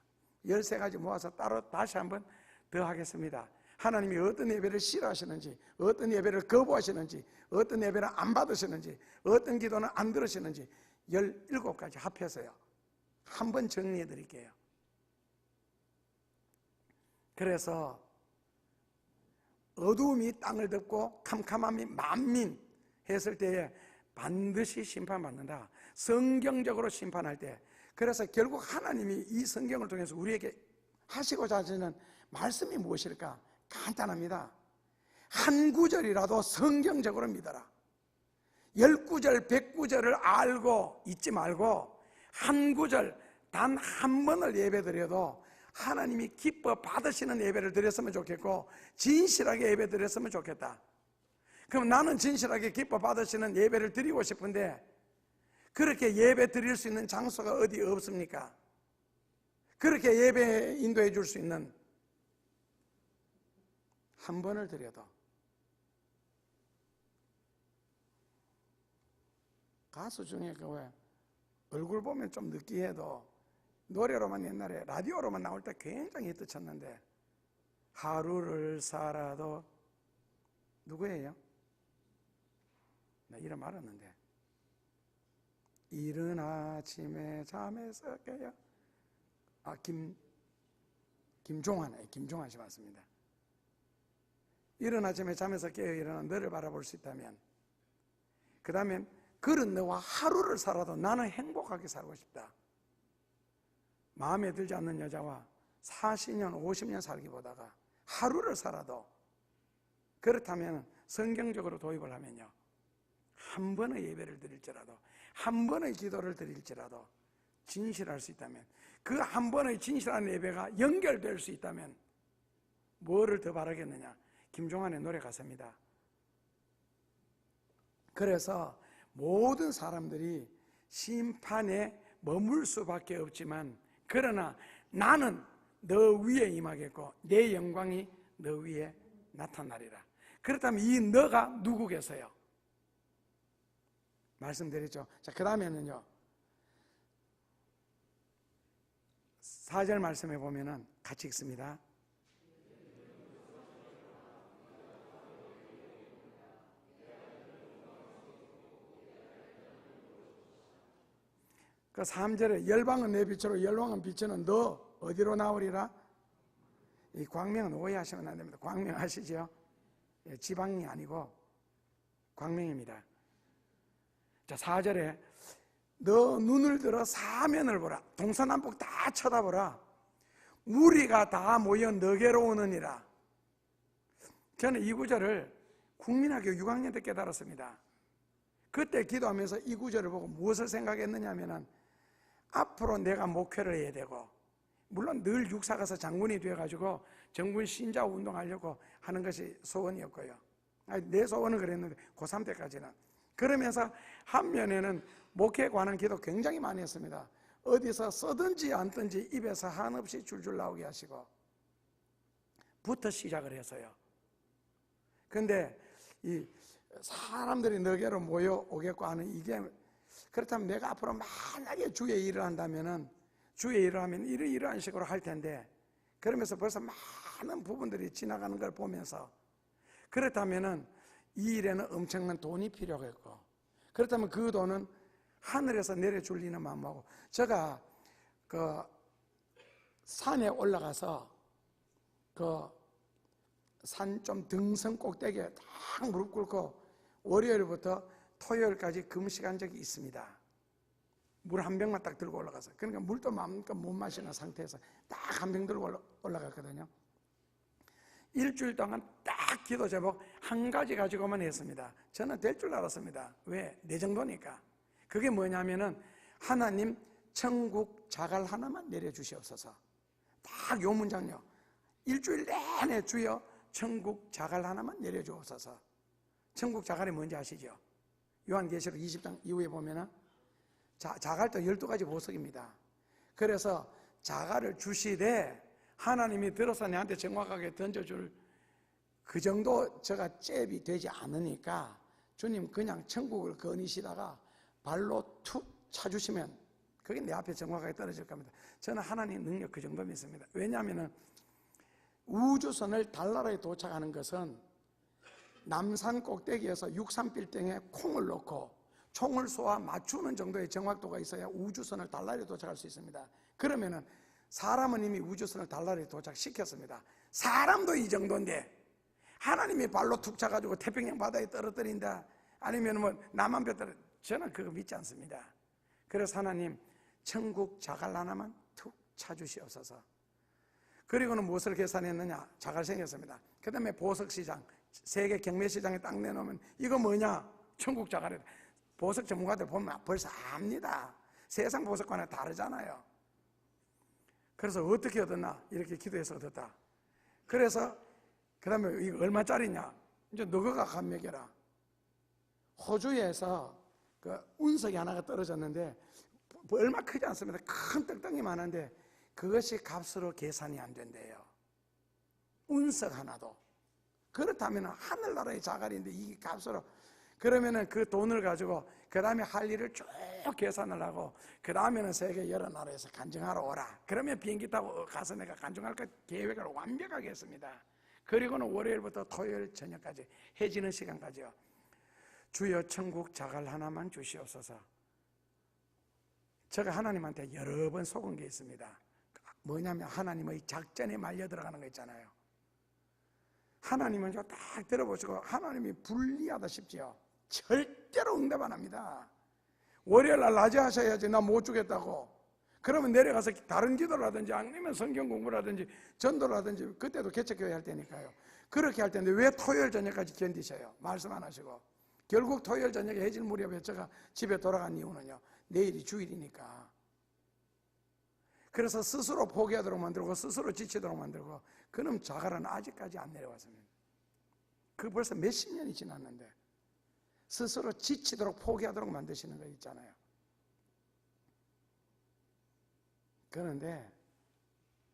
13가지 모아서 따로 다시 한번 더 하겠습니다. 하나님이 어떤 예배를 싫어하시는지, 어떤 예배를 거부하시는지, 어떤 예배를 안 받으시는지, 어떤 기도는 안 들으시는지 17가지 합해서요 한번 정리해 드릴게요. 그래서 어두움이 땅을 덮고 캄캄함이 만민 했을 때에 반드시 심판받는다. 성경적으로 심판할 때. 그래서 결국 하나님이 이 성경을 통해서 우리에게 하시고자 하시는 말씀이 무엇일까? 간단합니다. 한 구절이라도 성경적으로 믿어라. 10구절, 100구절을 알고 잊지 말고 한 구절 단 한 번을 예배드려도 하나님이 기뻐 받으시는 예배를 드렸으면 좋겠고 진실하게 예배 드렸으면 좋겠다. 그럼 나는 진실하게 기뻐 받으시는 예배를 드리고 싶은데 그렇게 예배 드릴 수 있는 장소가 어디 없습니까? 그렇게 예배 인도해 줄 수 있는 한 번을 드려도 가수 중에 그 왜 얼굴 보면 좀 느끼해도 노래로만 옛날에 라디오로만 나올 때 굉장히 히트쳤는데, 하루를 살아도 누구예요? 나 이름 알았는데. 이른 아침에 잠에서 깨요. 김종환 씨 맞습니다. 이른 아침에 잠에서 깨어 일어나 너를 바라볼 수 있다면, 그 다음에 그런 너와 하루를 살아도 나는 행복하게 살고 싶다. 마음에 들지 않는 여자와 40년, 50년 살기보다가 하루를 살아도, 그렇다면 성경적으로 도입을 하면요, 한 번의 예배를 드릴지라도, 한 번의 기도를 드릴지라도 진실할 수 있다면, 그 한 번의 진실한 예배가 연결될 수 있다면 뭐를 더 바라겠느냐? 김종환의 노래 가사입니다. 그래서 모든 사람들이 심판에 머물 수밖에 없지만, 그러나 나는 너 위에 임하겠고 내 영광이 너 위에 나타나리라. 그렇다면 이 너가 누구겠어요? 말씀드렸죠. 자, 그 다음에는요, 4절 말씀해 보면은 같이 읽습니다. 그 3절에 열방은 내 빛으로 열방은 비추는 너 어디로 나오리라? 이 광명은 오해하시면 안 됩니다. 광명 아시죠? 지방이 아니고 광명입니다. 자, 4절에 너 눈을 들어 사면을 보라. 동서남북 다 쳐다보라. 우리가 다 모여 너게로 오느니라. 저는 이 구절을 국민학교 6학년 때 깨달았습니다. 그때 기도하면서 이 구절을 보고 무엇을 생각했느냐 하면은, 앞으로 내가 목회를 해야 되고, 물론 늘 육사 가서 장군이 되어가지고 정군 신자 운동하려고 하는 것이 소원이었고요. 내 소원은 그랬는데 고3 때까지는. 그러면서 한 면에는 목회에 관한 기도 굉장히 많이 했습니다. 어디서 써든지 앉든지 입에서 한없이 줄줄 나오게 하시고 부터 시작을 해서요. 근데 이 사람들이 너게로 모여오겠고 하는 이게, 그렇다면 내가 앞으로 만약에 주의 일을 한다면은, 주의 일을 하면 이러한 식으로 할 텐데, 그러면서 벌써 많은 부분들이 지나가는 걸 보면서, 그렇다면은 이 일에는 엄청난 돈이 필요하겠고, 그렇다면 그 돈은 하늘에서 내려줄 리는 마음하고, 제가 그 산에 올라가서 그 산 좀 등성 꼭대기에 딱 무릎 꿇고 월요일부터 토요일까지 금식한 적이 있습니다. 물 한 병만 딱 들고 올라가서, 그러니까 물도 마음껏 못 마시는 상태에서 딱 한 병 들고 올라갔거든요. 일주일 동안 딱 기도 제목 한 가지 가지고만 했습니다. 저는 될 줄 알았습니다. 왜? 내 정도니까. 그게 뭐냐면은, 하나님 천국 자갈 하나만 내려주시옵소서. 딱 요 문장요. 일주일 내내 주여 천국 자갈 하나만 내려주옵소서. 천국 자갈이 뭔지 아시죠? 요한계시록 20장 이후에 보면은 자갈도 12가지 보석입니다. 그래서 자갈을 주시되 하나님이 들어서 내한테 정확하게 던져줄 그 정도 제가 잽이 되지 않으니까, 주님 그냥 천국을 거니시다가 발로 툭 차주시면 그게 내 앞에 정확하게 떨어질 겁니다. 저는 하나님 능력 그 정도 믿습니다. 왜냐하면 우주선을 달나라에 도착하는 것은 남산 꼭대기에서 63빌딩에 콩을 넣고 총을 쏘아 맞추는 정도의 정확도가 있어야 우주선을 달나라에 도착할 수 있습니다. 그러면은 사람은 이미 우주선을 달나라에 도착시켰습니다. 사람도 이 정도인데 하나님이 발로 툭 차가지고 태평양 바다에 떨어뜨린다, 아니면 뭐 남한뼈 떨어, 저는 그거 믿지 않습니다. 그래서 하나님 천국 자갈 하나만 툭 차주시옵소서. 그리고는 무엇을 계산했느냐? 자갈 생겼습니다. 그 다음에 보석시장, 세계 경매시장에 딱 내놓으면 이거 뭐냐? 천국 자갈이다. 보석 전문가들 보면 벌써 압니다. 세상 보석과는 다르잖아요. 그래서 어떻게 얻었나? 이렇게 기도해서 얻었다. 그래서 그 다음에 이거 얼마짜리냐? 이제 너가 감매겨라. 호주에서 그 운석이 하나가 떨어졌는데 얼마 크지 않습니다. 큰 떡덩이 많은데 그것이 값으로 계산이 안 된대요. 운석 하나도. 그렇다면 하늘나라의 자갈인데 이 값으로, 그러면은 그 돈을 가지고 그 다음에 할 일을 쭉 계산을 하고 그 다음에는 세계 여러 나라에서 간증하러 오라. 그러면 비행기 타고 가서 내가 간증할 것 계획을 완벽하게 했습니다. 그리고는 월요일부터 토요일 저녁까지 해지는 시간까지요. 주여 천국 자갈 하나만 주시옵소서. 제가 하나님한테 여러 번 속은 게 있습니다. 뭐냐면 하나님의 작전에 말려 들어가는 거 있잖아요. 하나님은 딱 들어보시고 하나님이 불리하다 싶지요. 절대로 응답 안 합니다. 월요일 날 낮에 하셔야지 나 못 주겠다고. 그러면 내려가서 다른 기도를 하든지 아니면 성경 공부를 하든지 전도를 하든지 그때도 개척교회 할 때니까요. 그렇게 할 텐데 왜 토요일 저녁까지 견디셔요? 말씀 안 하시고. 결국 토요일 저녁에 해질 무렵에 제가 집에 돌아간 이유는요. 내일이 주일이니까. 그래서 스스로 포기하도록 만들고 스스로 지치도록 만들고 그놈 자갈은 아직까지 안 내려왔습니다. 그 벌써 몇십 년이 지났는데 스스로 지치도록 포기하도록 만드시는 거 있잖아요. 그런데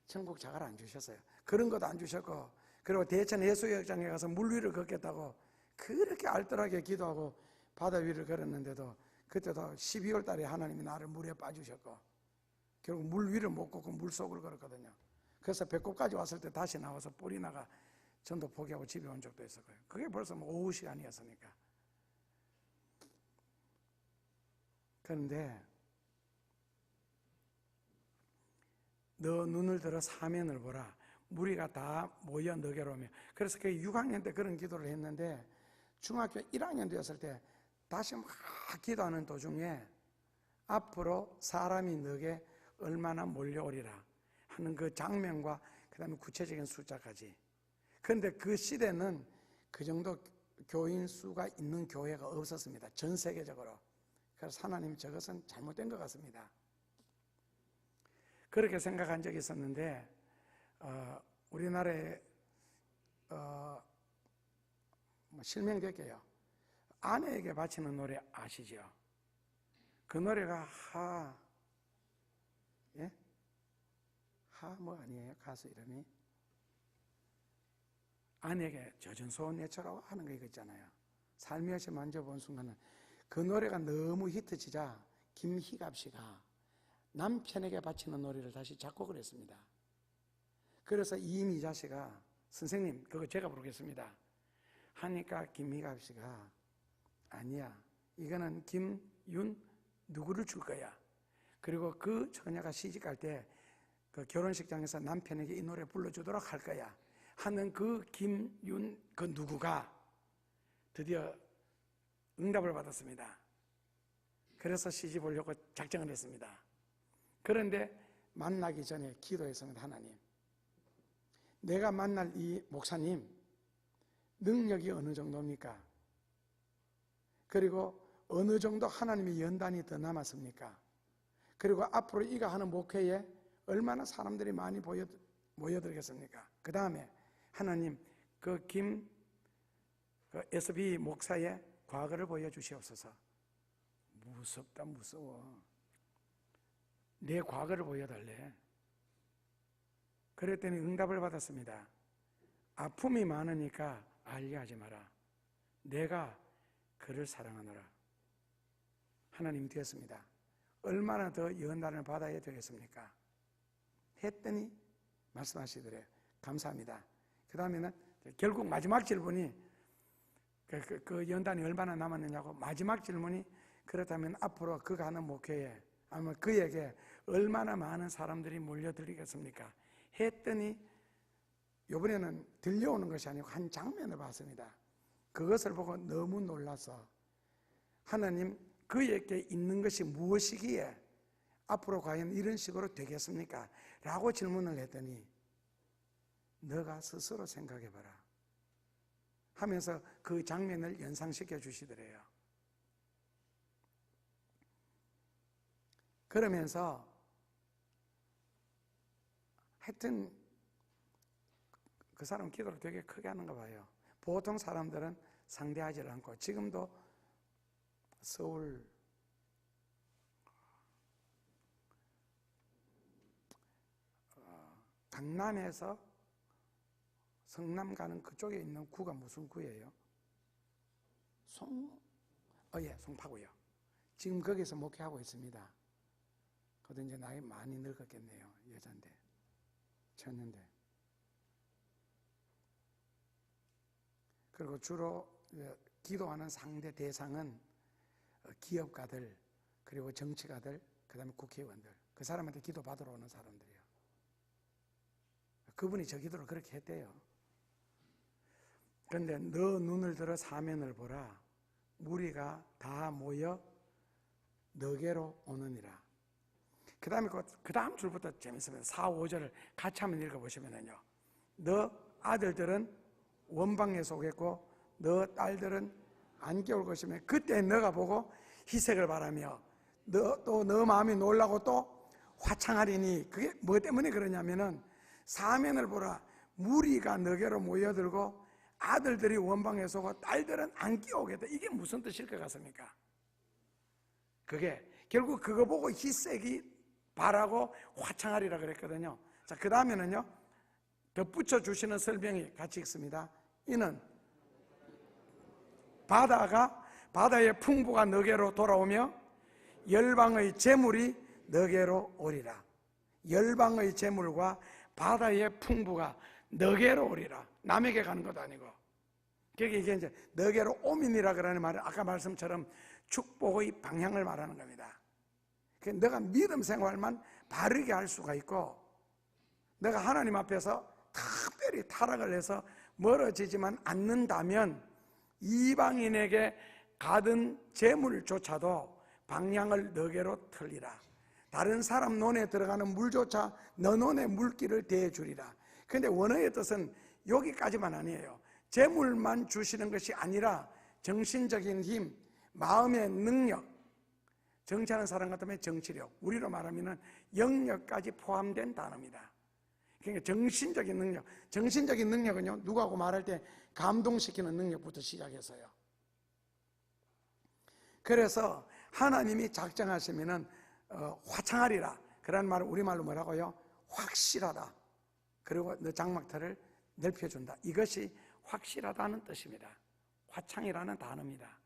천국 자갈 안 주셨어요. 그런 것도 안 주셨고 그리고 대천 해수욕장에 가서 물 위를 걷겠다고 그렇게 알뜰하게 기도하고 바다 위를 걸었는데도 그때도 12월 달에 하나님이 나를 물에 빠주셨고 결국 물 위를 못 걷고 물 속을 걸었거든요. 그래서 배꼽까지 왔을 때 다시 나와서 뿔이 나가 전도 포기하고 집에 온 적도 있었고요. 그게 벌써 오후 시간이었으니까. 그런데 너 눈을 들어 사면을 보라. 무리가 다 모여 너게로 오며. 그래서 그 6학년 때 그런 기도를 했는데 중학교 1학년 되었을 때 다시 막 기도하는 도중에 앞으로 사람이 너게 얼마나 몰려오리라 하는 그 장면과 그 다음에 구체적인 숫자까지. 그런데 그 시대는 그 정도 교인 수가 있는 교회가 없었습니다. 전 세계적으로. 그래서 하나님 저것은 잘못된 것 같습니다. 그렇게 생각한 적이 있었는데 우리나라에 실명될게요. 아내에게 바치는 노래 아시죠? 그 노래가 뭐 아니에요? 가수 이름이 아내에게 젖은 소원 내처라고 하는 거 이거 있잖아요. 살며시 만져본 순간은 그 노래가 너무 히트치자 김희갑 씨가 남편에게 바치는 노래를 다시 작곡을 했습니다. 그래서 이미자 씨가 선생님 그거 제가 부르겠습니다 하니까 김희갑 씨가 아니야 이거는 김윤 누구를 줄 거야. 그리고 그 처녀가 시집갈 때 그 결혼식장에서 남편에게 이 노래 불러주도록 할 거야 하는 그 김윤 그 누구가 드디어 응답을 받았습니다. 그래서 시집 오려고 작정을 했습니다. 그런데 만나기 전에 기도했습니다. 하나님, 내가 만날 이 목사님 능력이 어느 정도입니까? 그리고 어느 정도 하나님의 연단이 더 남았습니까? 그리고 앞으로 이가 하는 목회에 얼마나 사람들이 많이 모여들겠습니까? 그 다음에 하나님 그 SB 목사의 과거를 보여주시옵소서. 무섭다 무서워. 내 과거를 보여달래. 그랬더니 응답을 받았습니다. 아픔이 많으니까 알리하지 마라. 내가 그를 사랑하노라. 하나님이 되었습니다. 얼마나 더 연단을 받아야 되겠습니까? 했더니 말씀하시더래요. 감사합니다. 그 다음에는 결국 마지막 질문이 그 연단이 얼마나 남았느냐고 마지막 질문이 그렇다면 앞으로 그가 하는 목회에 아마 그에게 얼마나 많은 사람들이 몰려들겠습니까? 했더니 이번에는 들려오는 것이 아니고 한 장면을 봤습니다. 그것을 보고 너무 놀라서 하나님 그에게 있는 것이 무엇이기에 앞으로 과연 이런 식으로 되겠습니까? 라고 질문을 했더니 너가 스스로 생각해봐라 하면서 그 장면을 연상시켜 주시더래요. 그러면서 하여튼 그 사람 기도를 되게 크게 하는가 봐요. 보통 사람들은 상대하지 않고 지금도 서울 강남에서 성남 가는 그쪽에 있는 구가 무슨 구예요? 송파구요. 지금 거기서 목회하고 있습니다. 그것도 이제 나이 많이 늙었겠네요. 여잔데, 처녀인데. 그리고 주로 기도하는 상대 대상은 기업가들, 그리고 정치가들, 그 다음에 국회의원들, 그 사람한테 기도 받으러 오는 사람들이에요. 그분이 저 기도를 그렇게 했대요. 그런데 너 눈을 들어 사면을 보라. 무리가 다 모여 너게로 오느니라. 그 다음에 그 다음 줄부터 재밌습니다. 4, 5절을 같이 한번 읽어보시면요. 너 아들들은 원방에서 오겠고 너 딸들은 안개 올 것이며 그때 너가 보고 희색을 바라며 또 너 마음이 놀라고 또 화창하리니. 그게 뭐 때문에 그러냐면은 사면을 보라. 무리가 너게로 모여들고 아들들이 원방에서 오고 딸들은 안개 오겠다. 이게 무슨 뜻일 것 같습니까? 그게 결국 그거 보고 희색이 바라고 화창하리라 그랬거든요. 자, 그 다음에는요, 덧붙여 주시는 설명이 같이 읽습니다. 이는 바다의 풍부가 너게로 돌아오며 열방의 재물이 너게로 오리라. 열방의 재물과 바다의 풍부가 너게로 오리라. 남에게 가는 것도 아니고. 그게 이게 이제 너게로 오민이라 그러는 말은 아까 말씀처럼 축복의 방향을 말하는 겁니다. 너가 믿음 생활만 바르게 할 수가 있고, 내가 하나님 앞에서 특별히 타락을 해서 멀어지지만 않는다면 이방인에게 가든 재물조차도 방향을 너게로 틀리라. 다른 사람 논에 들어가는 물조차 너 논의 물길을 대해주리라. 그런데 원어의 뜻은 여기까지만 아니에요. 재물만 주시는 것이 아니라 정신적인 힘, 마음의 능력, 정치하는 사람 같으면 정치력, 우리로 말하면 영역까지 포함된 단어입니다. 그러니까 정신적인 능력, 정신적인 능력은요, 누구하고 말할 때 감동시키는 능력부터 시작해서요. 그래서 하나님이 작정하시면은 화창하리라. 그런 말은 우리말로 뭐라고요? 확실하다. 그리고 너 장막터를 넓혀준다. 이것이 확실하다는 뜻입니다. 화창이라는 단어입니다.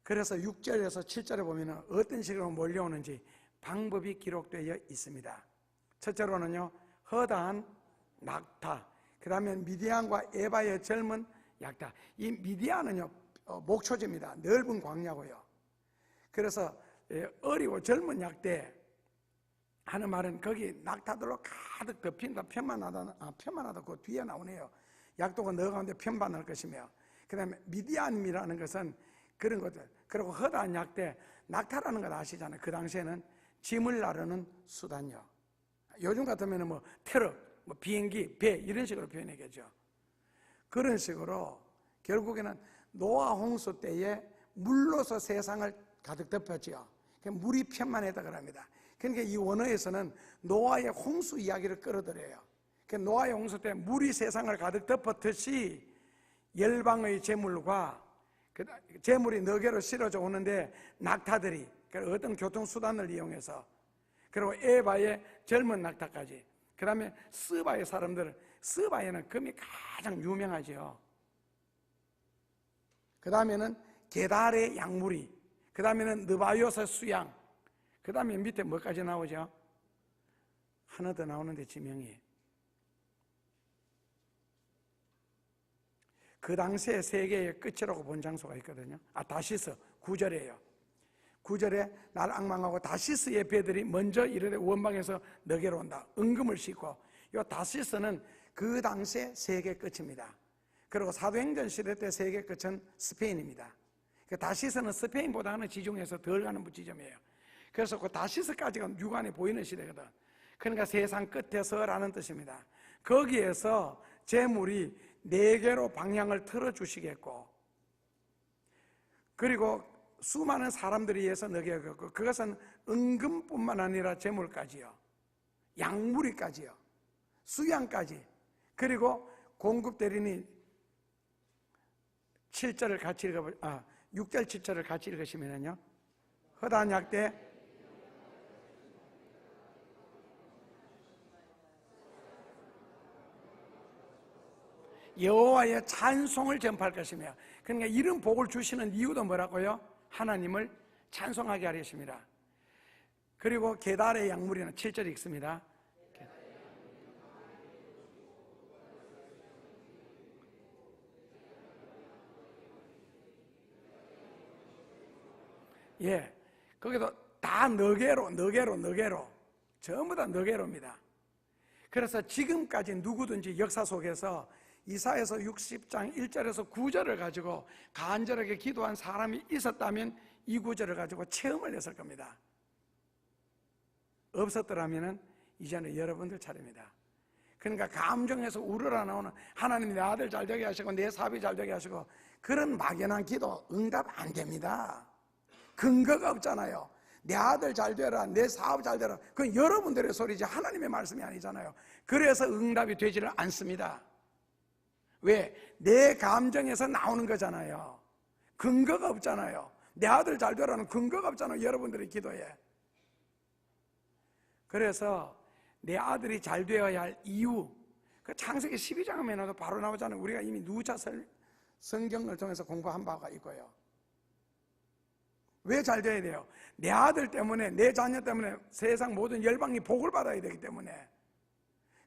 그래서 6절에서 7절에 보면 어떤 식으로 몰려오는지 방법이 기록되어 있습니다. 첫째로는요, 허다한 낙타, 그 다음에 미디안과 에바의 젊은 약타. 이 미디안은요, 목초지입니다. 넓은 광야고요. 그래서 어리고 젊은 약대 하는 말은 거기 낙타들로 가득 덮인다. 편만하다 그 뒤에 나오네요. 약도가 너 가운데 편반할 것이며, 그 다음에 미디안이라는 것은 그런 것들. 그리고 허다한 약대, 낙타라는 걸 아시잖아요. 그 당시에는 짐을 나르는 수단이요. 요즘 같으면 뭐 트럭, 뭐 비행기, 배 이런 식으로 표현하겠죠. 그런 식으로 결국에는 노아 홍수 때에 물로서 세상을 가득 덮었죠. 물이 편만했다고 합니다. 그러니까 이 원어에서는 노아의 홍수 이야기를 끌어들여요. 노아의 홍수 때 물이 세상을 가득 덮었듯이 열방의 재물과 재물이 너게로 실어져 오는데 낙타들이 어떤 교통수단을 이용해서, 그리고 에바의 젊은 낙타까지, 그 다음에 스바의 사람들, 스바에는 금이 가장 유명하죠. 그 다음에는 게달의 양무리, 그 다음에는 느바요스 수양, 그 다음에 밑에 뭐까지 나오죠? 하나 더 나오는데 지명이, 그 당시에 세계의 끝이라고 본 장소가 있거든요. 다시스 9절이에요. 9절에 날 앙망하고 다시스의 배들이 먼저 이르되 원방에서 너게로 온다. 은금을 싣고. 이 다시스는 그 당시의 세계 끝입니다. 그리고 사도행전 시대 때 세계 끝은 스페인입니다. 다시스는 스페인보다는 지중해에서 덜 가는 지점이에요. 그래서 그 다시스까지가 육안에 보이는 시대거든. 그러니까 세상 끝에서라는 뜻입니다. 거기에서 재물이 네 개로 방향을 틀어주시겠고, 그리고 수많은 사람들이 위해서 너게 겪고, 그것은 은금뿐만 아니라 재물까지요, 양무리까지요, 수양까지, 그리고 공급되리니 7절을 같이 6절 7절을 같이 읽으시면요, 허다한 약대 여호와의 찬송을 전파할 것이며, 그러니까 이런 복을 주시는 이유도 뭐라고요? 하나님을 찬송하게 하셨습니다. 그리고 계달의 양무리는 7절에 읽습니다. 예, 거기도 다 너게로 전부 다 너게로입니다. 그래서 지금까지 누구든지 역사 속에서 이사야서 60장 1절에서 9절을 가지고 간절하게 기도한 사람이 있었다면 이 구절을 가지고 체험을 했을 겁니다. 없었더라면 이제는 여러분들 차례입니다. 그러니까 감정에서 우러러 나오는 하나님 내 아들 잘 되게 하시고 내 사업이 잘 되게 하시고 그런 막연한 기도 응답 안 됩니다. 근거가 없잖아요. 내 아들 잘 되라, 내 사업 잘 되라. 그건 여러분들의 소리지 하나님의 말씀이 아니잖아요. 그래서 응답이 되지를 않습니다. 왜? 내 감정에서 나오는 거잖아요. 근거가 없잖아요. 내 아들 잘 되라는 근거가 없잖아요. 여러분들의 기도에. 그래서 내 아들이 잘 되어야 할 이유, 그 창세기 12장에도 바로 나오잖아요. 우리가 이미 누차 성경을 통해서 공부한 바가 있고요. 왜 잘 돼야 돼요? 내 아들 때문에, 내 자녀 때문에 세상 모든 열방이 복을 받아야 되기 때문에.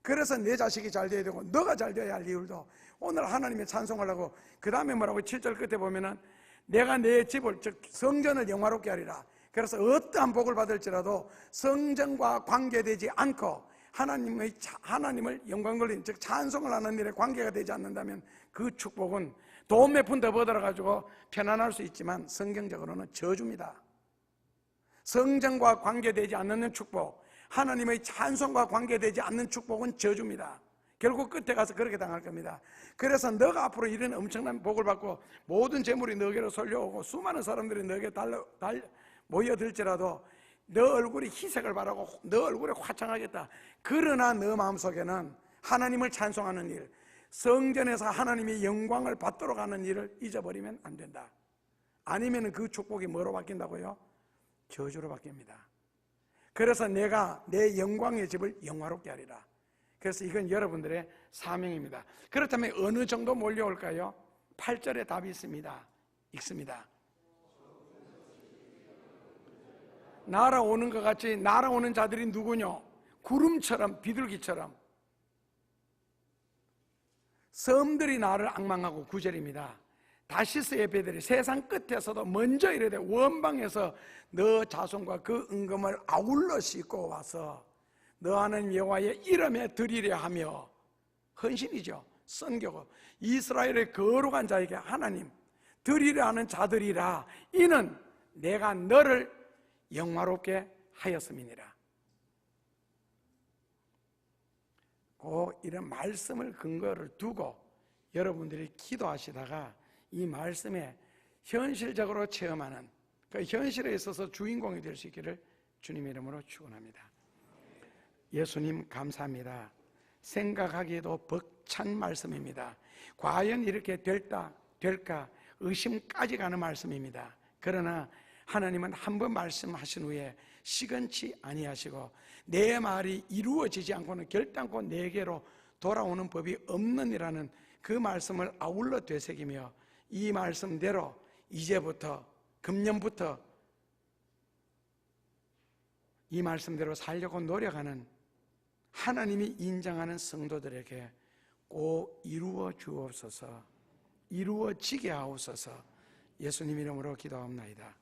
그래서 내 자식이 잘 돼야 되고 너가 잘 돼야 할 이유도 오늘 하나님의 찬송을 하고 그 다음에 뭐라고 7절 끝에 보면은 내가 내 집을 즉 성전을 영화롭게 하리라. 그래서 어떠한 복을 받을지라도 성전과 관계되지 않고 하나님을 영광 돌리는 즉 찬송을 하는 일에 관계가 되지 않는다면 그 축복은 돈 몇 푼 더 벌어가지고 편안할 수 있지만 성경적으로는 저주입니다. 성전과 관계되지 않는 축복, 하나님의 찬송과 관계되지 않는 축복은 저주입니다. 결국 끝에 가서 그렇게 당할 겁니다. 그래서 너가 앞으로 이런 엄청난 복을 받고 모든 재물이 너에게로 쏠려오고 수많은 사람들이 너에게 모여들지라도 너 얼굴이 희색을 바라고 너 얼굴에 화창하겠다. 그러나 너 마음속에는 하나님을 찬송하는 일, 성전에서 하나님의 영광을 받도록 하는 일을 잊어버리면 안 된다. 아니면 그 축복이 뭐로 바뀐다고요? 저주로 바뀝니다. 그래서 내가 내 영광의 집을 영화롭게 하리라. 그래서 이건 여러분들의 사명입니다. 그렇다면 어느 정도 몰려올까요? 8절에 답이 있습니다. 읽습니다. 날아오는 것 같이 날아오는 자들이 누구뇨? 구름처럼 비둘기처럼 섬들이 나를 앙망하고 9절입니다. 다시스의 배들이 세상 끝에서도 먼저 이르되 원방에서 너 자손과 그 은금을 아울러 싣고 와서 너 하나님 여호와의 이름에 드리려 하며 헌신이죠. 선교고 이스라엘의 거룩한 자에게 하나님 드리려 하는 자들이라 이는 내가 너를 영화롭게 하였음이니라. 꼭 이런 말씀을 근거를 두고 여러분들이 기도하시다가 이 말씀에 현실적으로 체험하는 그 현실에 있어서 주인공이 될 수 있기를 주님의 이름으로 축원합니다. 예수님 감사합니다. 생각하기에도 벅찬 말씀입니다. 과연 이렇게 될까 의심까지 가는 말씀입니다. 그러나 하나님은 한 번 말씀하신 후에 시건치 아니하시고 내 말이 이루어지지 않고는 결단코 내게로 돌아오는 법이 없느니라는 그 말씀을 아울러 되새기며 이 말씀대로 이제부터 금년부터 이 말씀대로 살려고 노력하는 하나님이 인정하는 성도들에게 꼭 이루어 주옵소서, 이루어지게 하옵소서. 예수님 이름으로 기도합니다.